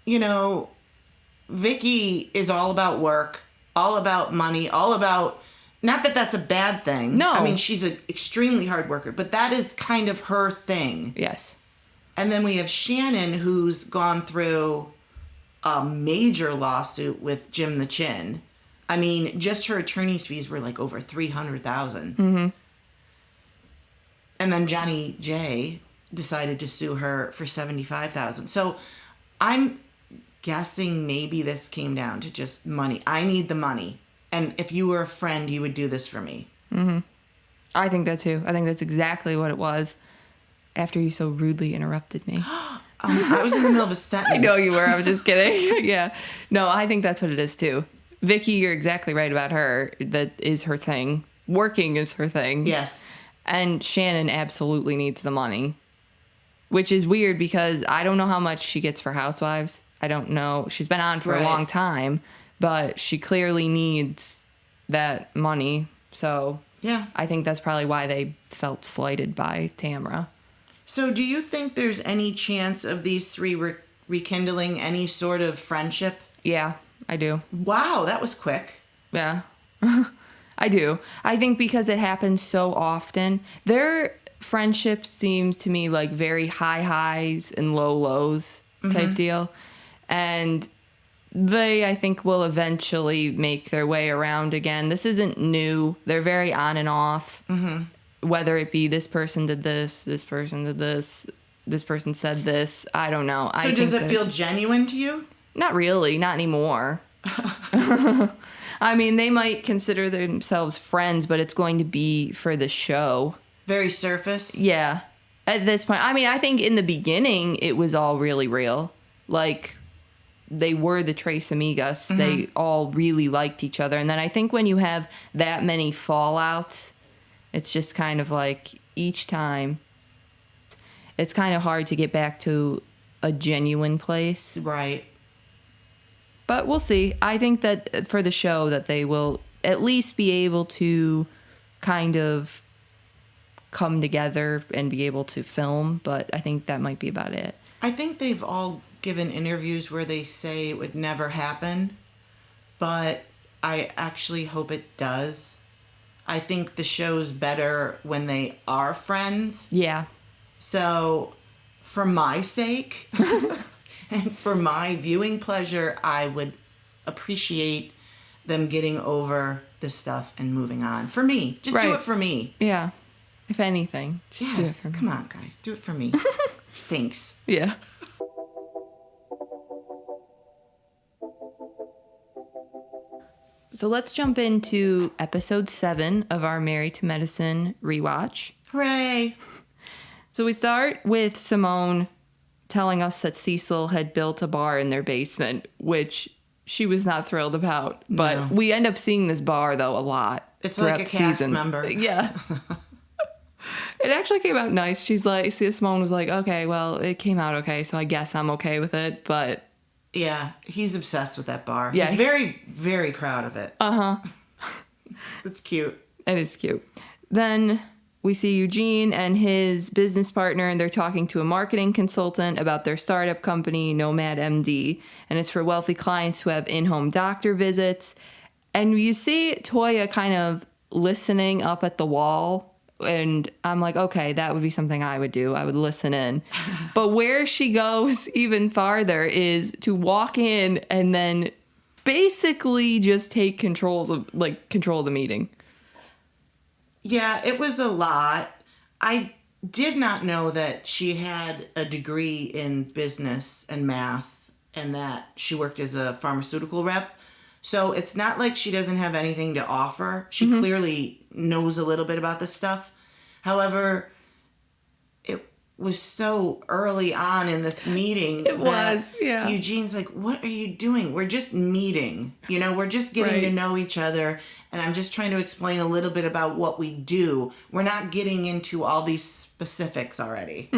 you know, Vicky is all about work, all about money, all about... Not that that's a bad thing. No. I mean, she's an extremely hard worker, but that is kind of her thing. Yes. And then we have Shannon, who's gone through a major lawsuit with Jim the Chin. I mean, just her attorney's fees were like over $300,000. Mm-hmm. And then Johnny J decided to sue her for $75,000. So I'm guessing maybe this came down to just money. I need the money. And if you were a friend, you would do this for me. Mm-hmm. I think that too. I think that's exactly what it was after you so rudely interrupted me. I was in the middle of a sentence. I know you were. I was just kidding. Yeah. No, I think that's what it is too. Vicky, you're exactly right about her. That is her thing. Working is her thing. Yes. And Shannon absolutely needs the money, which is weird because I don't know how much she gets for Housewives. I don't know. She's been on for a long time, but she clearly needs that money. So yeah, I think that's probably why they felt slighted by Tamra. So do you think there's any chance of these three rekindling any sort of friendship? Yeah, I do. Wow, that was quick. Yeah, I do. I think because it happens so often, their friendship seems to me like very high highs and low lows type deal. And they, I think, will eventually make their way around again. This isn't new. They're very on and off. Mm-hmm. Whether it be this person did this person did this person said this, I don't know. So does it feel genuine to you? Not really, not anymore. I mean, they might consider themselves friends, but it's going to be for the show. Very surface? Yeah. At this point, I mean, I think in the beginning, it was all really real. Like, they were the Tres Amigas. Mm-hmm. They all really liked each other. And then I think when you have that many fallouts, it's just kind of like each time, it's kind of hard to get back to a genuine place. Right. But we'll see. I think that for the show that they will at least be able to kind of come together and be able to film. But I think that might be about it. I think they've all given interviews where they say it would never happen. But I actually hope it does. I think the show's better when they are friends. Yeah. So, for my sake, and for my viewing pleasure, I would appreciate them getting over this stuff and moving on. For me. Just do it for me. Yeah. If anything. Just do it for me. Come on, guys. Do it for me. Thanks. Yeah. So let's jump into episode 7 of our Married to Medicine rewatch. Hooray! So we start with Simone telling us that Cecil had built a bar in their basement, which she was not thrilled about. But we end up seeing this bar, though, a lot. It's like a cast member. Yeah. It actually came out nice. She's like, Simone was like, okay, well, it came out okay, so I guess I'm okay with it, but... Yeah, he's obsessed with that bar. Yeah. He's very, very proud of it. Uh-huh. It's cute. It is cute. Then we see Eugene and his business partner, and they're talking to a marketing consultant about their startup company, Nomad MD, and it's for wealthy clients who have in-home doctor visits. And you see Toya kind of listening up at the wall, and I'm like, okay, that would be something I would do. I would listen in. But where she goes even farther is to walk in and then basically just take control of the meeting. Yeah, it was a lot. I did not know that she had a degree in business and math and that she worked as a pharmaceutical rep. So it's not like she doesn't have anything to offer. She clearly knows a little bit about this stuff. However, it was so early on in this meeting. It was, yeah. Eugene's like, what are you doing? We're just meeting. You know, we're just getting to know each other. And I'm just trying to explain a little bit about what we do. We're not getting into all these specifics already.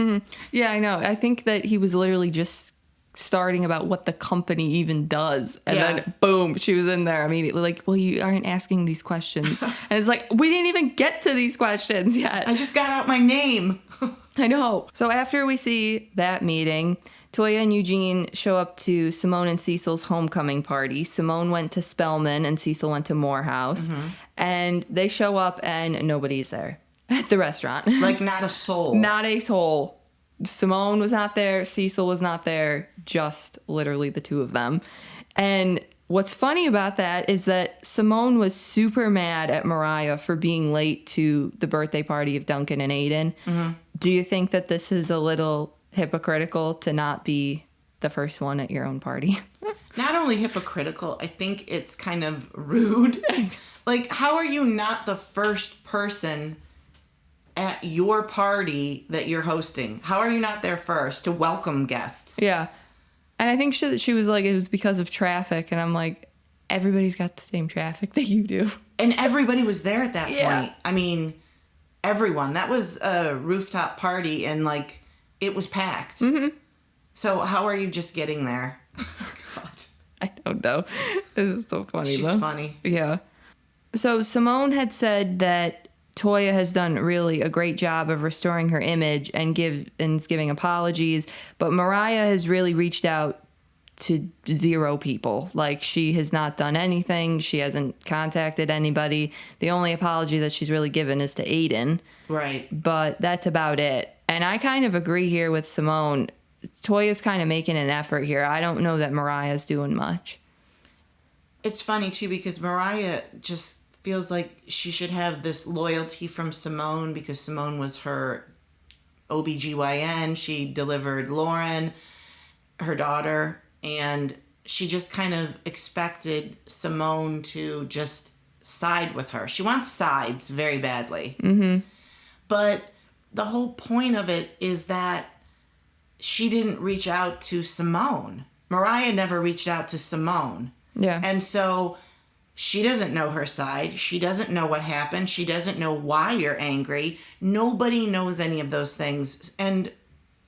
Yeah, I know. I think that he was literally just starting about what the company even does. And then, boom, she was in there immediately. Like, well, you aren't asking these questions. And it's like, we didn't even get to these questions yet. I just got out my name. I know. So after we see that meeting, Toya and Eugene show up to Simone and Cecil's homecoming party. Simone went to Spellman and Cecil went to Morehouse. And they show up and nobody's there at the restaurant. Like, not a soul. Not a soul. Simone was not there. Cecil was not there. Just literally the two of them. And what's funny about that is that Simone was super mad at Mariah for being late to the birthday party of Duncan and Aiden. Do you think that this is a little hypocritical to not be the first one at your own party? Not only hypocritical, I think it's kind of rude. Like, how are you not the first person at your party that you're hosting? How are you not there first to welcome guests? Yeah. And I think she was like, it was because of traffic. And I'm like, everybody's got the same traffic that you do. And everybody was there at that point. I mean, everyone. That was a rooftop party and, like, it was packed. So how are you just getting there? God. I don't know. It was so funny, She's funny. Yeah. So Simone had said that Toya has done really a great job of restoring her image and is giving apologies, but Mariah has really reached out to zero people. Like, she has not done anything. She hasn't contacted anybody. The only apology that she's really given is to Aiden. Right. But that's about it. And I kind of agree here with Simone. Toya's kind of making an effort here. I don't know that Mariah's doing much. It's funny, too, because Mariah just feels like she should have this loyalty from Simone because Simone was her OBGYN. She delivered Lauren, her daughter, and she just kind of expected Simone to just side with her. She wants sides very badly. But the whole point of it is that she didn't reach out to Simone. Mariah never reached out to Simone. Yeah. And so she doesn't know her side. She doesn't know what happened. She doesn't know why you're angry. Nobody knows any of those things. And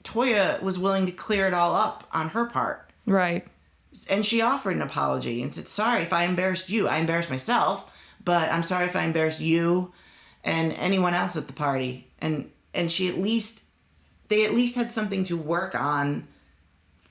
Toya was willing to clear it all up on her part. Right. And she offered an apology and said, sorry if I embarrassed you. I embarrassed myself, but I'm sorry if I embarrassed you and anyone else at the party. And they at least had something to work on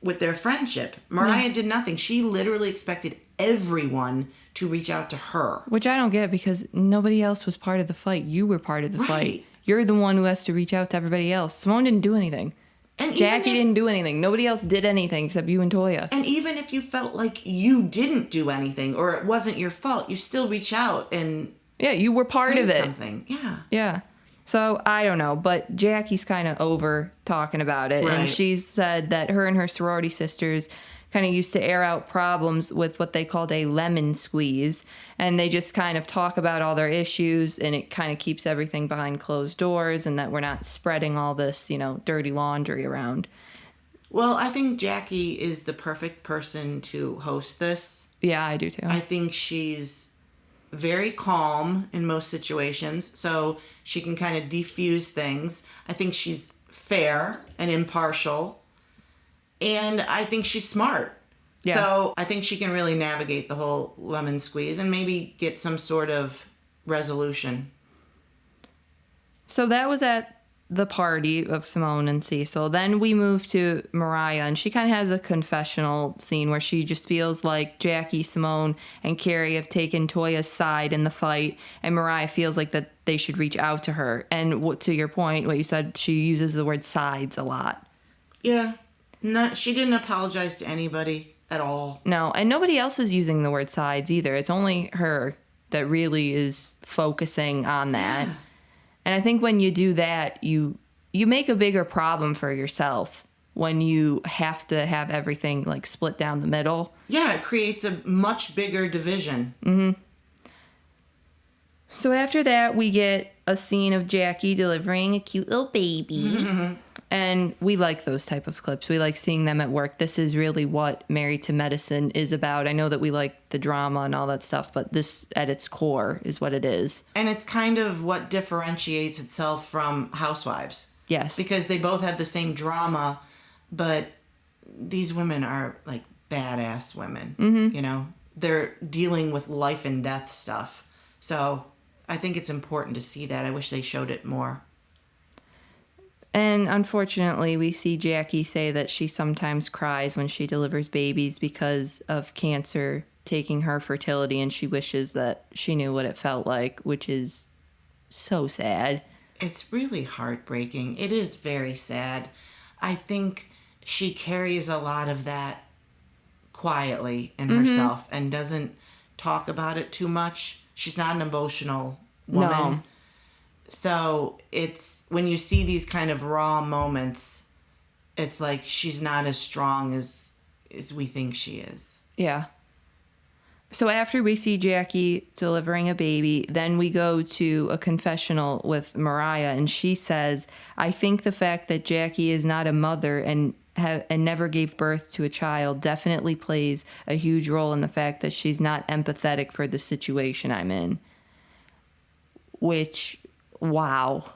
with their friendship. Mariah did nothing. She literally expected everyone to reach out to her. Which I don't get because nobody else was part of the fight. You were part of the fight. You're the one who has to reach out to everybody else. Simone didn't do anything. And Jackie didn't do anything. Nobody else did anything except you and Toya. And even if you felt like you didn't do anything or it wasn't your fault, you still reach out and you were part of it. Something. Yeah. So I don't know, but Jackie's kind of over talking about it. Right. And she's said that her and her sorority sisters kind of used to air out problems with what they called a lemon squeeze. And they just kind of talk about all their issues, and it kind of keeps everything behind closed doors, and that we're not spreading all this, dirty laundry around. Well, I think Jackie is the perfect person to host this. Yeah, I do too. I think she's very calm in most situations, so she can kind of defuse things. I think she's fair and impartial. And I think she's smart. Yeah. So I think she can really navigate the whole lemon squeeze and maybe get some sort of resolution. So that was at the party of Simone and Cecil. Then we move to Mariah, and she kind of has a confessional scene where she just feels like Jackie, Simone, and Carrie have taken Toya's side in the fight, and Mariah feels like that they should reach out to her. And to your point, what you said, she uses the word sides a lot. Yeah. She didn't apologize to anybody at all. No, and nobody else is using the word sides either. It's only her that really is focusing on that. And I think when you do that, you make a bigger problem for yourself. when you have to have everything like split down the middle. Yeah, it creates a much bigger division. So after that, we get a scene of Jackie delivering a cute little baby. And we like those type of clips. We like seeing them at work. This is really what Married to Medicine is about. I know that we like the drama and all that stuff, but this at its core is what it is. And it's kind of what differentiates itself from Housewives. Yes. Because they both have the same drama, but these women are like badass women. You know, they're dealing with life and death stuff. So I think it's important to see that. I wish they showed it more. And unfortunately, we see Jackie say that she sometimes cries when she delivers babies because of cancer taking her fertility, and she wishes that she knew what it felt like, which is so sad. It's really heartbreaking. It is very sad. I think she carries a lot of that quietly in herself and doesn't talk about it too much. She's not an emotional woman. No. So it's when you see these kind of raw moments, it's like she's not as strong as we think she is. Yeah. So after we see Jackie delivering a baby, then we go to a confessional with Mariah, and she says, "I think the fact that Jackie is not a mother and never gave birth to a child definitely plays a huge role in the fact that she's not empathetic for the situation I'm in." Which, wow.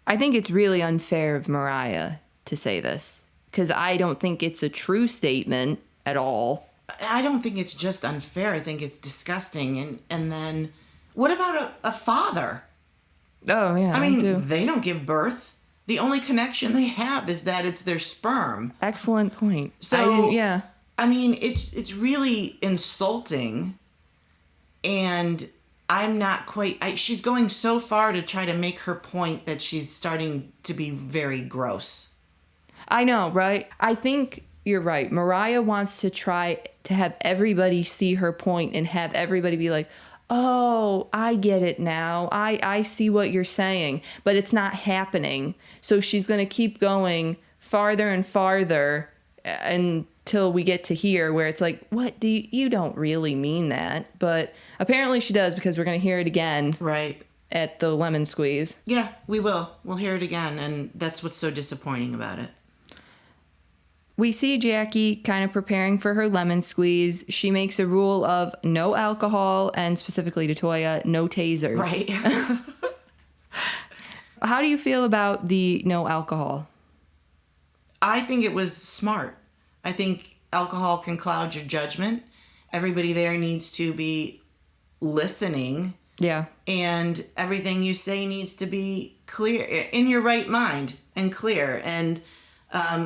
I think it's really unfair of Mariah to say this, because I don't think it's a true statement at all. I don't think it's just unfair. I think it's disgusting. And then what about a father? Oh, yeah, I mean, do. they don't give birth. The only connection they have is that it's their sperm. Excellent point. So, yeah. I mean, it's really insulting. And I'm not quite... she's going so far to try to make her point that she's starting to be very gross. I know, right? I think you're right. Mariah wants to try to have everybody see her point and have everybody be like, "Oh, I get it now. I see what you're saying." But it's not happening. So she's going to keep going farther and farther until we get to here where it's like, what you don't really mean that. But apparently she does, because we're going to hear it again. Right. At the lemon squeeze. Yeah, we will. We'll hear it again. And that's what's so disappointing about it. We see Jackie kind of preparing for her lemon squeeze. She makes a rule of no alcohol, and specifically to Toya, no tasers. Right. How do you feel about the no alcohol? I think it was smart. I think alcohol can cloud your judgment. Everybody there needs to be listening. Yeah. And everything you say needs to be clear, in your right mind and clear. And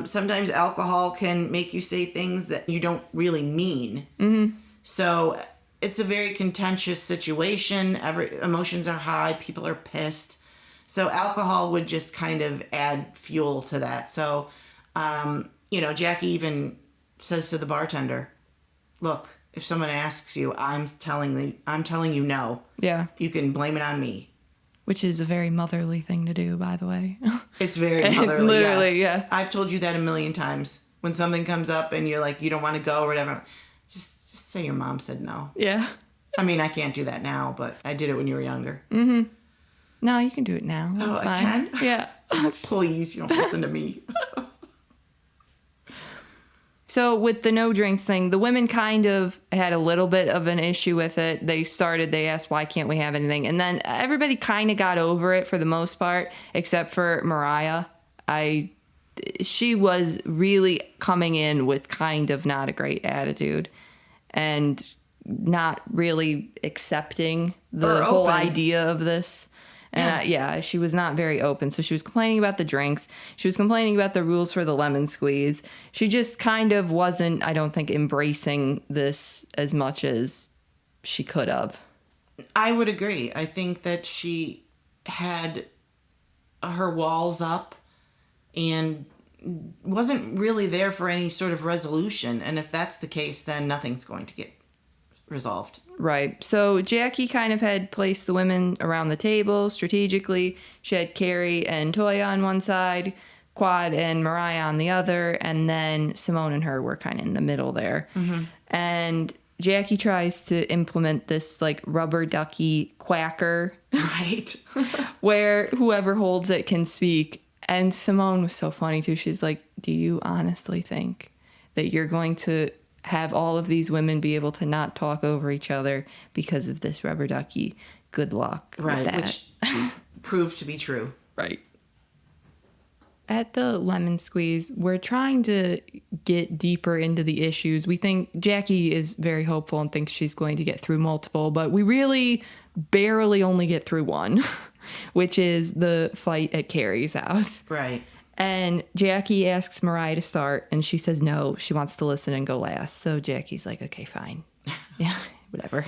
sometimes alcohol can make you say things that you don't really mean. Mm-hmm. So it's a very contentious situation. Emotions are high. People are pissed. So alcohol would just kind of add fuel to that. So, Jackie even says to the bartender, "Look, if someone asks you, I'm telling you no. Yeah. You can blame it on me." Which is a very motherly thing to do, by the way. It's very motherly. Literally, yes. Yeah. I've told you that a million times. When something comes up and you're like, you don't want to go or whatever, just say your mom said no. Yeah. I mean, I can't do that now, but I did it when you were younger. Mm-hmm. No, you can do it now. That's fine. I can? Yeah. Please, you don't listen to me. So with the no drinks thing, the women kind of had a little bit of an issue with it. They asked, why can't we have anything? And then everybody kind of got over it for the most part, except for Mariah. She was really coming in with kind of not a great attitude and not really accepting the whole idea of this. And she was not very open. So she was complaining about the drinks. She was complaining about the rules for the lemon squeeze. She just kind of wasn't, I don't think, embracing this as much as she could have. I would agree. I think that she had her walls up and wasn't really there for any sort of resolution. And if that's the case, then nothing's going to get resolved. Right. So Jackie kind of had placed the women around the table strategically. She had Carrie and Toya on one side, quad and Mariah on the other, and then Simone and her were kind of in the middle there. And Jackie tries to implement this like rubber ducky quacker Right. where whoever holds it can speak. And Simone was so funny too. She's like, do you honestly think that you're going to have all of these women be able to not talk over each other because of this rubber ducky? Good luck. Right. With that. Which proved to be true. Right. At the lemon squeeze, we're trying to get deeper into the issues. We think Jackie is very hopeful and thinks she's going to get through multiple, but we really barely only get through one, which is the fight at Carrie's house. Right. And Jackie asks Mariah to start, and she says no, she wants to listen and go last. So Jackie's like, okay, fine. Yeah, whatever.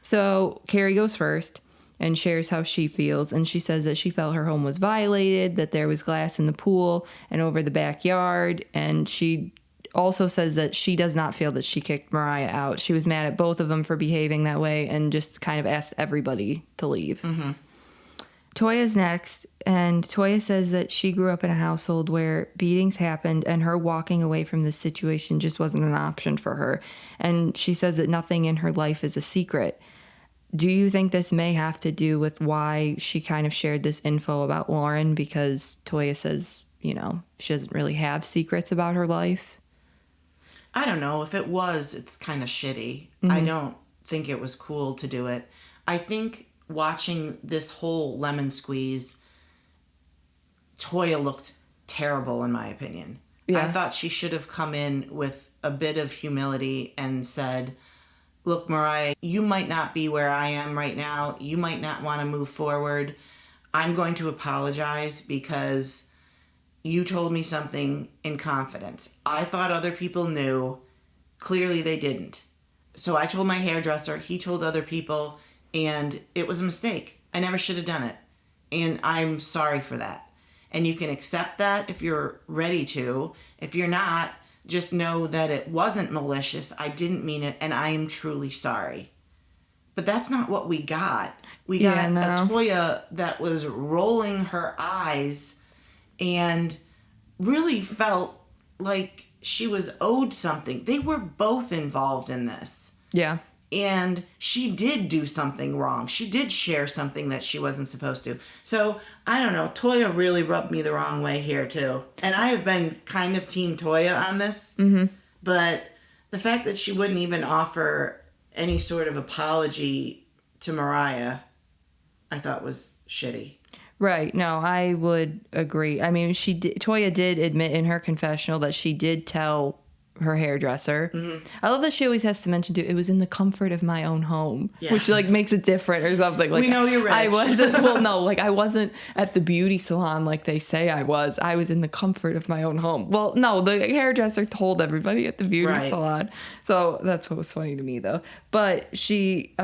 So Carrie goes first and shares how she feels. And she says that she felt her home was violated, that there was glass in the pool and over the backyard. And she also says that she does not feel that she kicked Mariah out. She was mad at both of them for behaving that way and just kind of asked everybody to leave. Toya's next, and Toya says that she grew up in a household where beatings happened and her walking away from this situation just wasn't an option for her. And she says that nothing in her life is a secret. Do you think this may have to do with why she kind of shared this info about Lauren? Because Toya says, you know, she doesn't really have secrets about her life. I don't know. If it was, it's kind of shitty. I don't think it was cool to do it. I think watching this whole lemon squeeze, Toya looked terrible in my opinion. Yeah. I thought she should have come in with a bit of humility and said, look, Mariah, you might not be where I am right now. You might not want to move forward. I'm going to apologize because you told me something in confidence. I thought other people knew. Clearly they didn't. So I told my hairdresser, he told other people, and it was a mistake. I never should have done it. And I'm sorry for that. And you can accept that if you're ready to. If you're not, just know that it wasn't malicious. I didn't mean it, and I am truly sorry. But that's not what we got. We got a Toya that was rolling her eyes and really felt like she was owed something. They were both involved in this. Yeah. And she did do something wrong. She did share something that she wasn't supposed to. So, I don't know. Toya really rubbed me the wrong way here, too. And I have been kind of Team Toya on this. But the fact that she wouldn't even offer any sort of apology to Mariah, I thought was shitty. Right. No, I would agree. I mean, Toya did admit in her confessional that she did tell her hairdresser. I love that she always has to mention too, it was in the comfort of my own home, which like makes it different or something. Like, we know you're rich. I wasn't, well, no, like I wasn't at the beauty salon like they say I was. I was in the comfort of my own home. Well, no, the hairdresser told everybody at the beauty salon. So that's what was funny to me though. But she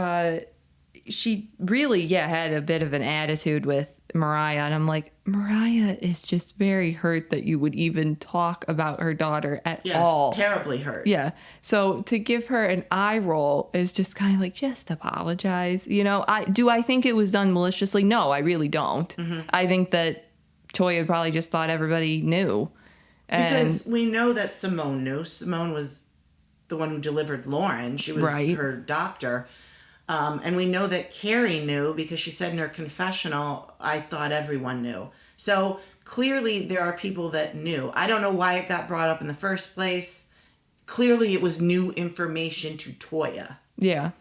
really, had a bit of an attitude with Mariah. And I'm like, Mariah is just very hurt that you would even talk about her daughter at all. Yes, terribly hurt. Yeah. So to give her an eye roll is just kind of like, just apologize. You know, I think it was done maliciously? No, I really don't. I think that Toya probably just thought everybody knew. Because we know that Simone knew. Simone was the one who delivered Lauren. She was her doctor. And we know that Carrie knew because she said in her confessional, I thought everyone knew. So clearly there are people that knew. I don't know why it got brought up in the first place. Clearly it was new information to Toya. Yeah.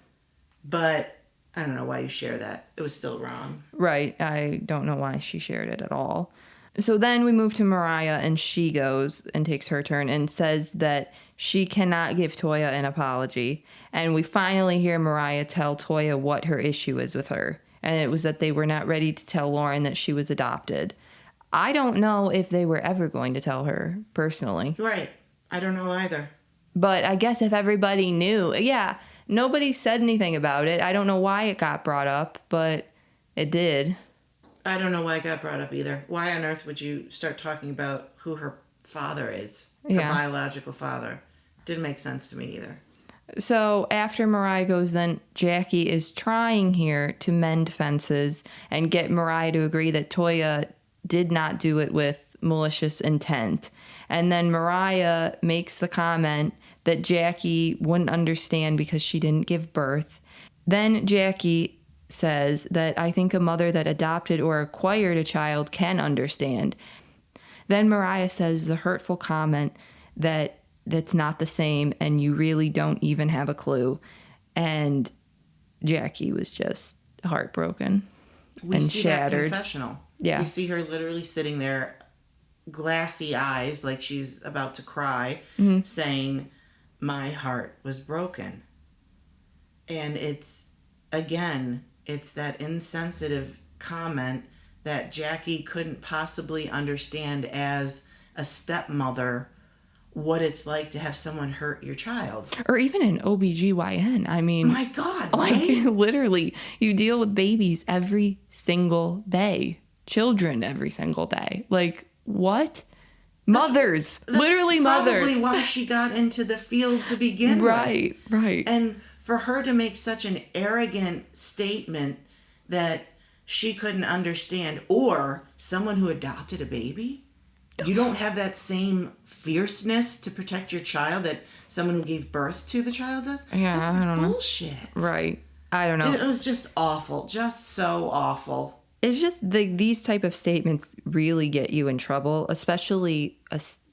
But I don't know why you share that. It was still wrong. Right. I don't know why she shared it at all. So then we move to Mariah, and she goes and takes her turn and says that she cannot give Toya an apology. And we finally hear Mariah tell Toya what her issue is with her. And it was that they were not ready to tell Lauren that she was adopted. I don't know if they were ever going to tell her personally. Right. I don't know either. But I guess if everybody knew, nobody said anything about it. I don't know why it got brought up, but it did. I don't know why it got brought up either. Why on earth would you start talking about who her father is? Her biological father. Didn't make sense to me either. So after Mariah goes, then Jackie is trying here to mend fences and get Mariah to agree that Toya did not do it with malicious intent. And then Mariah makes the comment that Jackie wouldn't understand because she didn't give birth. Then Jackie says that I think a mother that adopted or acquired a child can understand. Then Mariah says the hurtful comment that that's not the same and you really don't even have a clue. And Jackie was just heartbroken We and see shattered. that confessional. Yeah. We see her literally sitting there, glassy eyes, like she's about to cry, saying, "My heart was broken." And it's that insensitive comment that Jackie couldn't possibly understand as a stepmother what it's like to have someone hurt your child. Or even an OBGYN. I mean, My God, like right? literally, you deal with babies every single day, children every single day. Like, what? Mothers, That's literally mothers. Probably why she got into the field to begin with. Right. And for her to make such an arrogant statement that she couldn't understand, or someone who adopted a baby, you don't have that same fierceness to protect your child that someone who gave birth to the child does. Yeah, That's I don't know. bullshit. Right. I don't know. It was just awful, just so awful. It's just these type of statements really get you in trouble, especially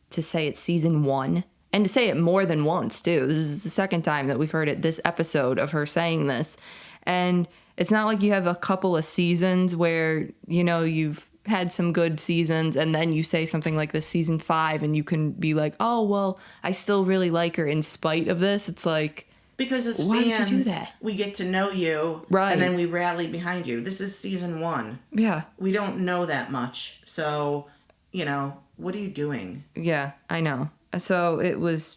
to say it's season 1 and to say it more than once too. This is the second time that we've heard it this episode of her saying this. And it's not like you have a couple of seasons where, you know, you've had some good seasons and then you say something like this season 5 and you can be like, oh, well, I still really like her in spite of this. It's like, because as why fans, did you do that? we get to know you, Right. and then we rally behind you. This is season 1. Yeah. We don't know that much. So, you know, what are you doing? Yeah, I know. So it was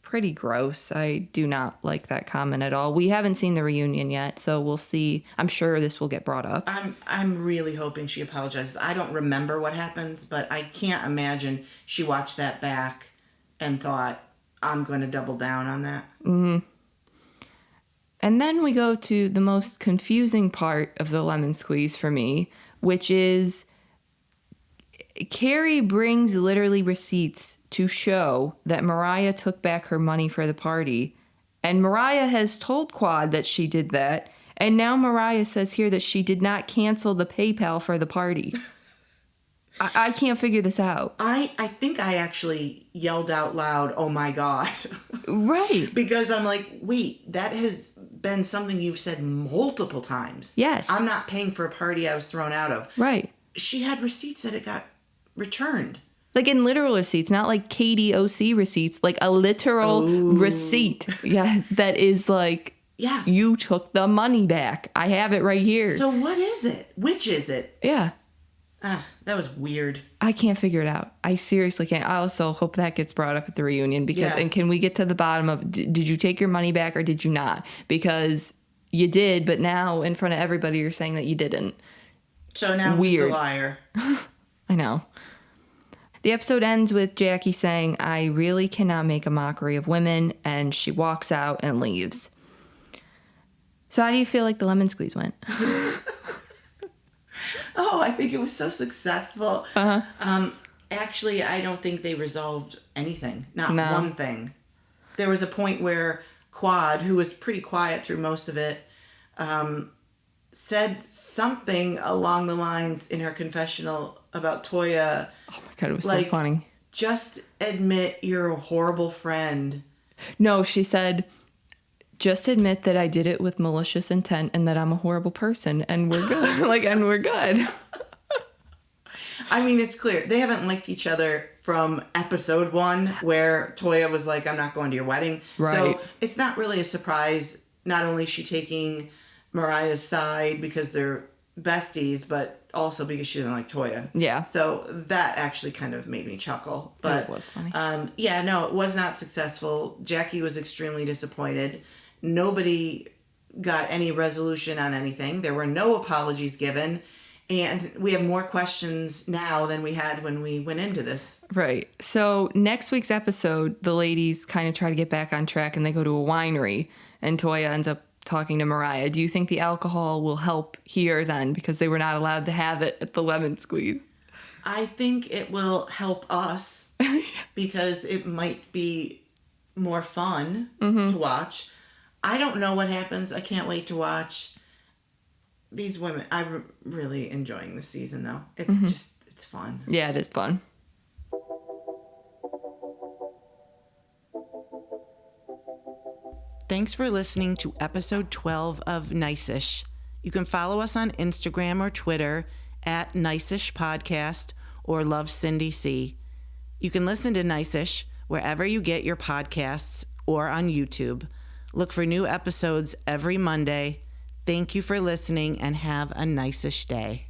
pretty gross. I do not like that comment at all. We haven't seen the reunion yet, so we'll see. I'm sure this will get brought up. I'm really hoping she apologizes. I don't remember what happens, but I can't imagine she watched that back and thought, I'm going to double down on that. Mm-hmm. And then we go to the most confusing part of the lemon squeeze for me, which is Carrie brings literally receipts to show that Mariah took back her money for the party. And Mariah has told Quad that she did that. And now Mariah says here that she did not cancel the PayPal for the party. I can't figure this out. I think I actually yelled out loud, "Oh my God." Right. Because I'm like, wait, that has been something you've said multiple times. Yes. I'm not paying for a party I was thrown out of. Right. She had receipts that it got returned. Like in literal receipts, not like KDOC receipts, like a literal receipt. Yeah, that is like, yeah, you took the money back. I have it right here. So what is it? Which is it? Yeah. That was weird. I can't figure it out. I seriously can't. I also hope that gets brought up at the reunion because, and can we get to the bottom of, did you take your money back or did you not? Because you did, but now in front of everybody, you're saying that you didn't. So now who's the liar? I know. The episode ends with Jackie saying, I really cannot make a mockery of women, and she walks out and leaves. So how do you feel like the lemon squeeze went? Oh, I think it was so successful. Uh-huh. Actually, I don't think they resolved anything. Not one thing. There was a point where Quad, who was pretty quiet through most of it, said something along the lines in her confessional about Toya. Oh my God, it was so funny. Just admit you're a horrible friend. No, she said, just admit that I did it with malicious intent and that I'm a horrible person and we're good. And we're good. I mean, it's clear. They haven't liked each other from episode 1 where Toya was like, I'm not going to your wedding. Right. So it's not really a surprise. Not only is she taking Mariah's side because they're besties, but also because she doesn't like Toya. Yeah. So that actually kind of made me chuckle. But it was funny. It was not successful. Jackie was extremely disappointed. Nobody got any resolution on anything. There were no apologies given. And we have more questions now than we had when we went into this. Right. So next week's episode, the ladies kind of try to get back on track and they go to a winery and Toya ends up talking to Mariah. Do you think the alcohol will help here then? Because they were not allowed to have it at the lemon squeeze. I think it will help us because it might be more fun to watch. I don't know what happens. I can't wait to watch these women. I'm really enjoying this season, though. It's fun. Yeah, it is fun. Thanks for listening to episode 12 of Nice-ish. You can follow us on Instagram or Twitter at Nice-ish Podcast or Love Cindy C. You can listen to Nice-ish wherever you get your podcasts or on YouTube. Look for new episodes every Monday. Thank you for listening and have a nice-ish day.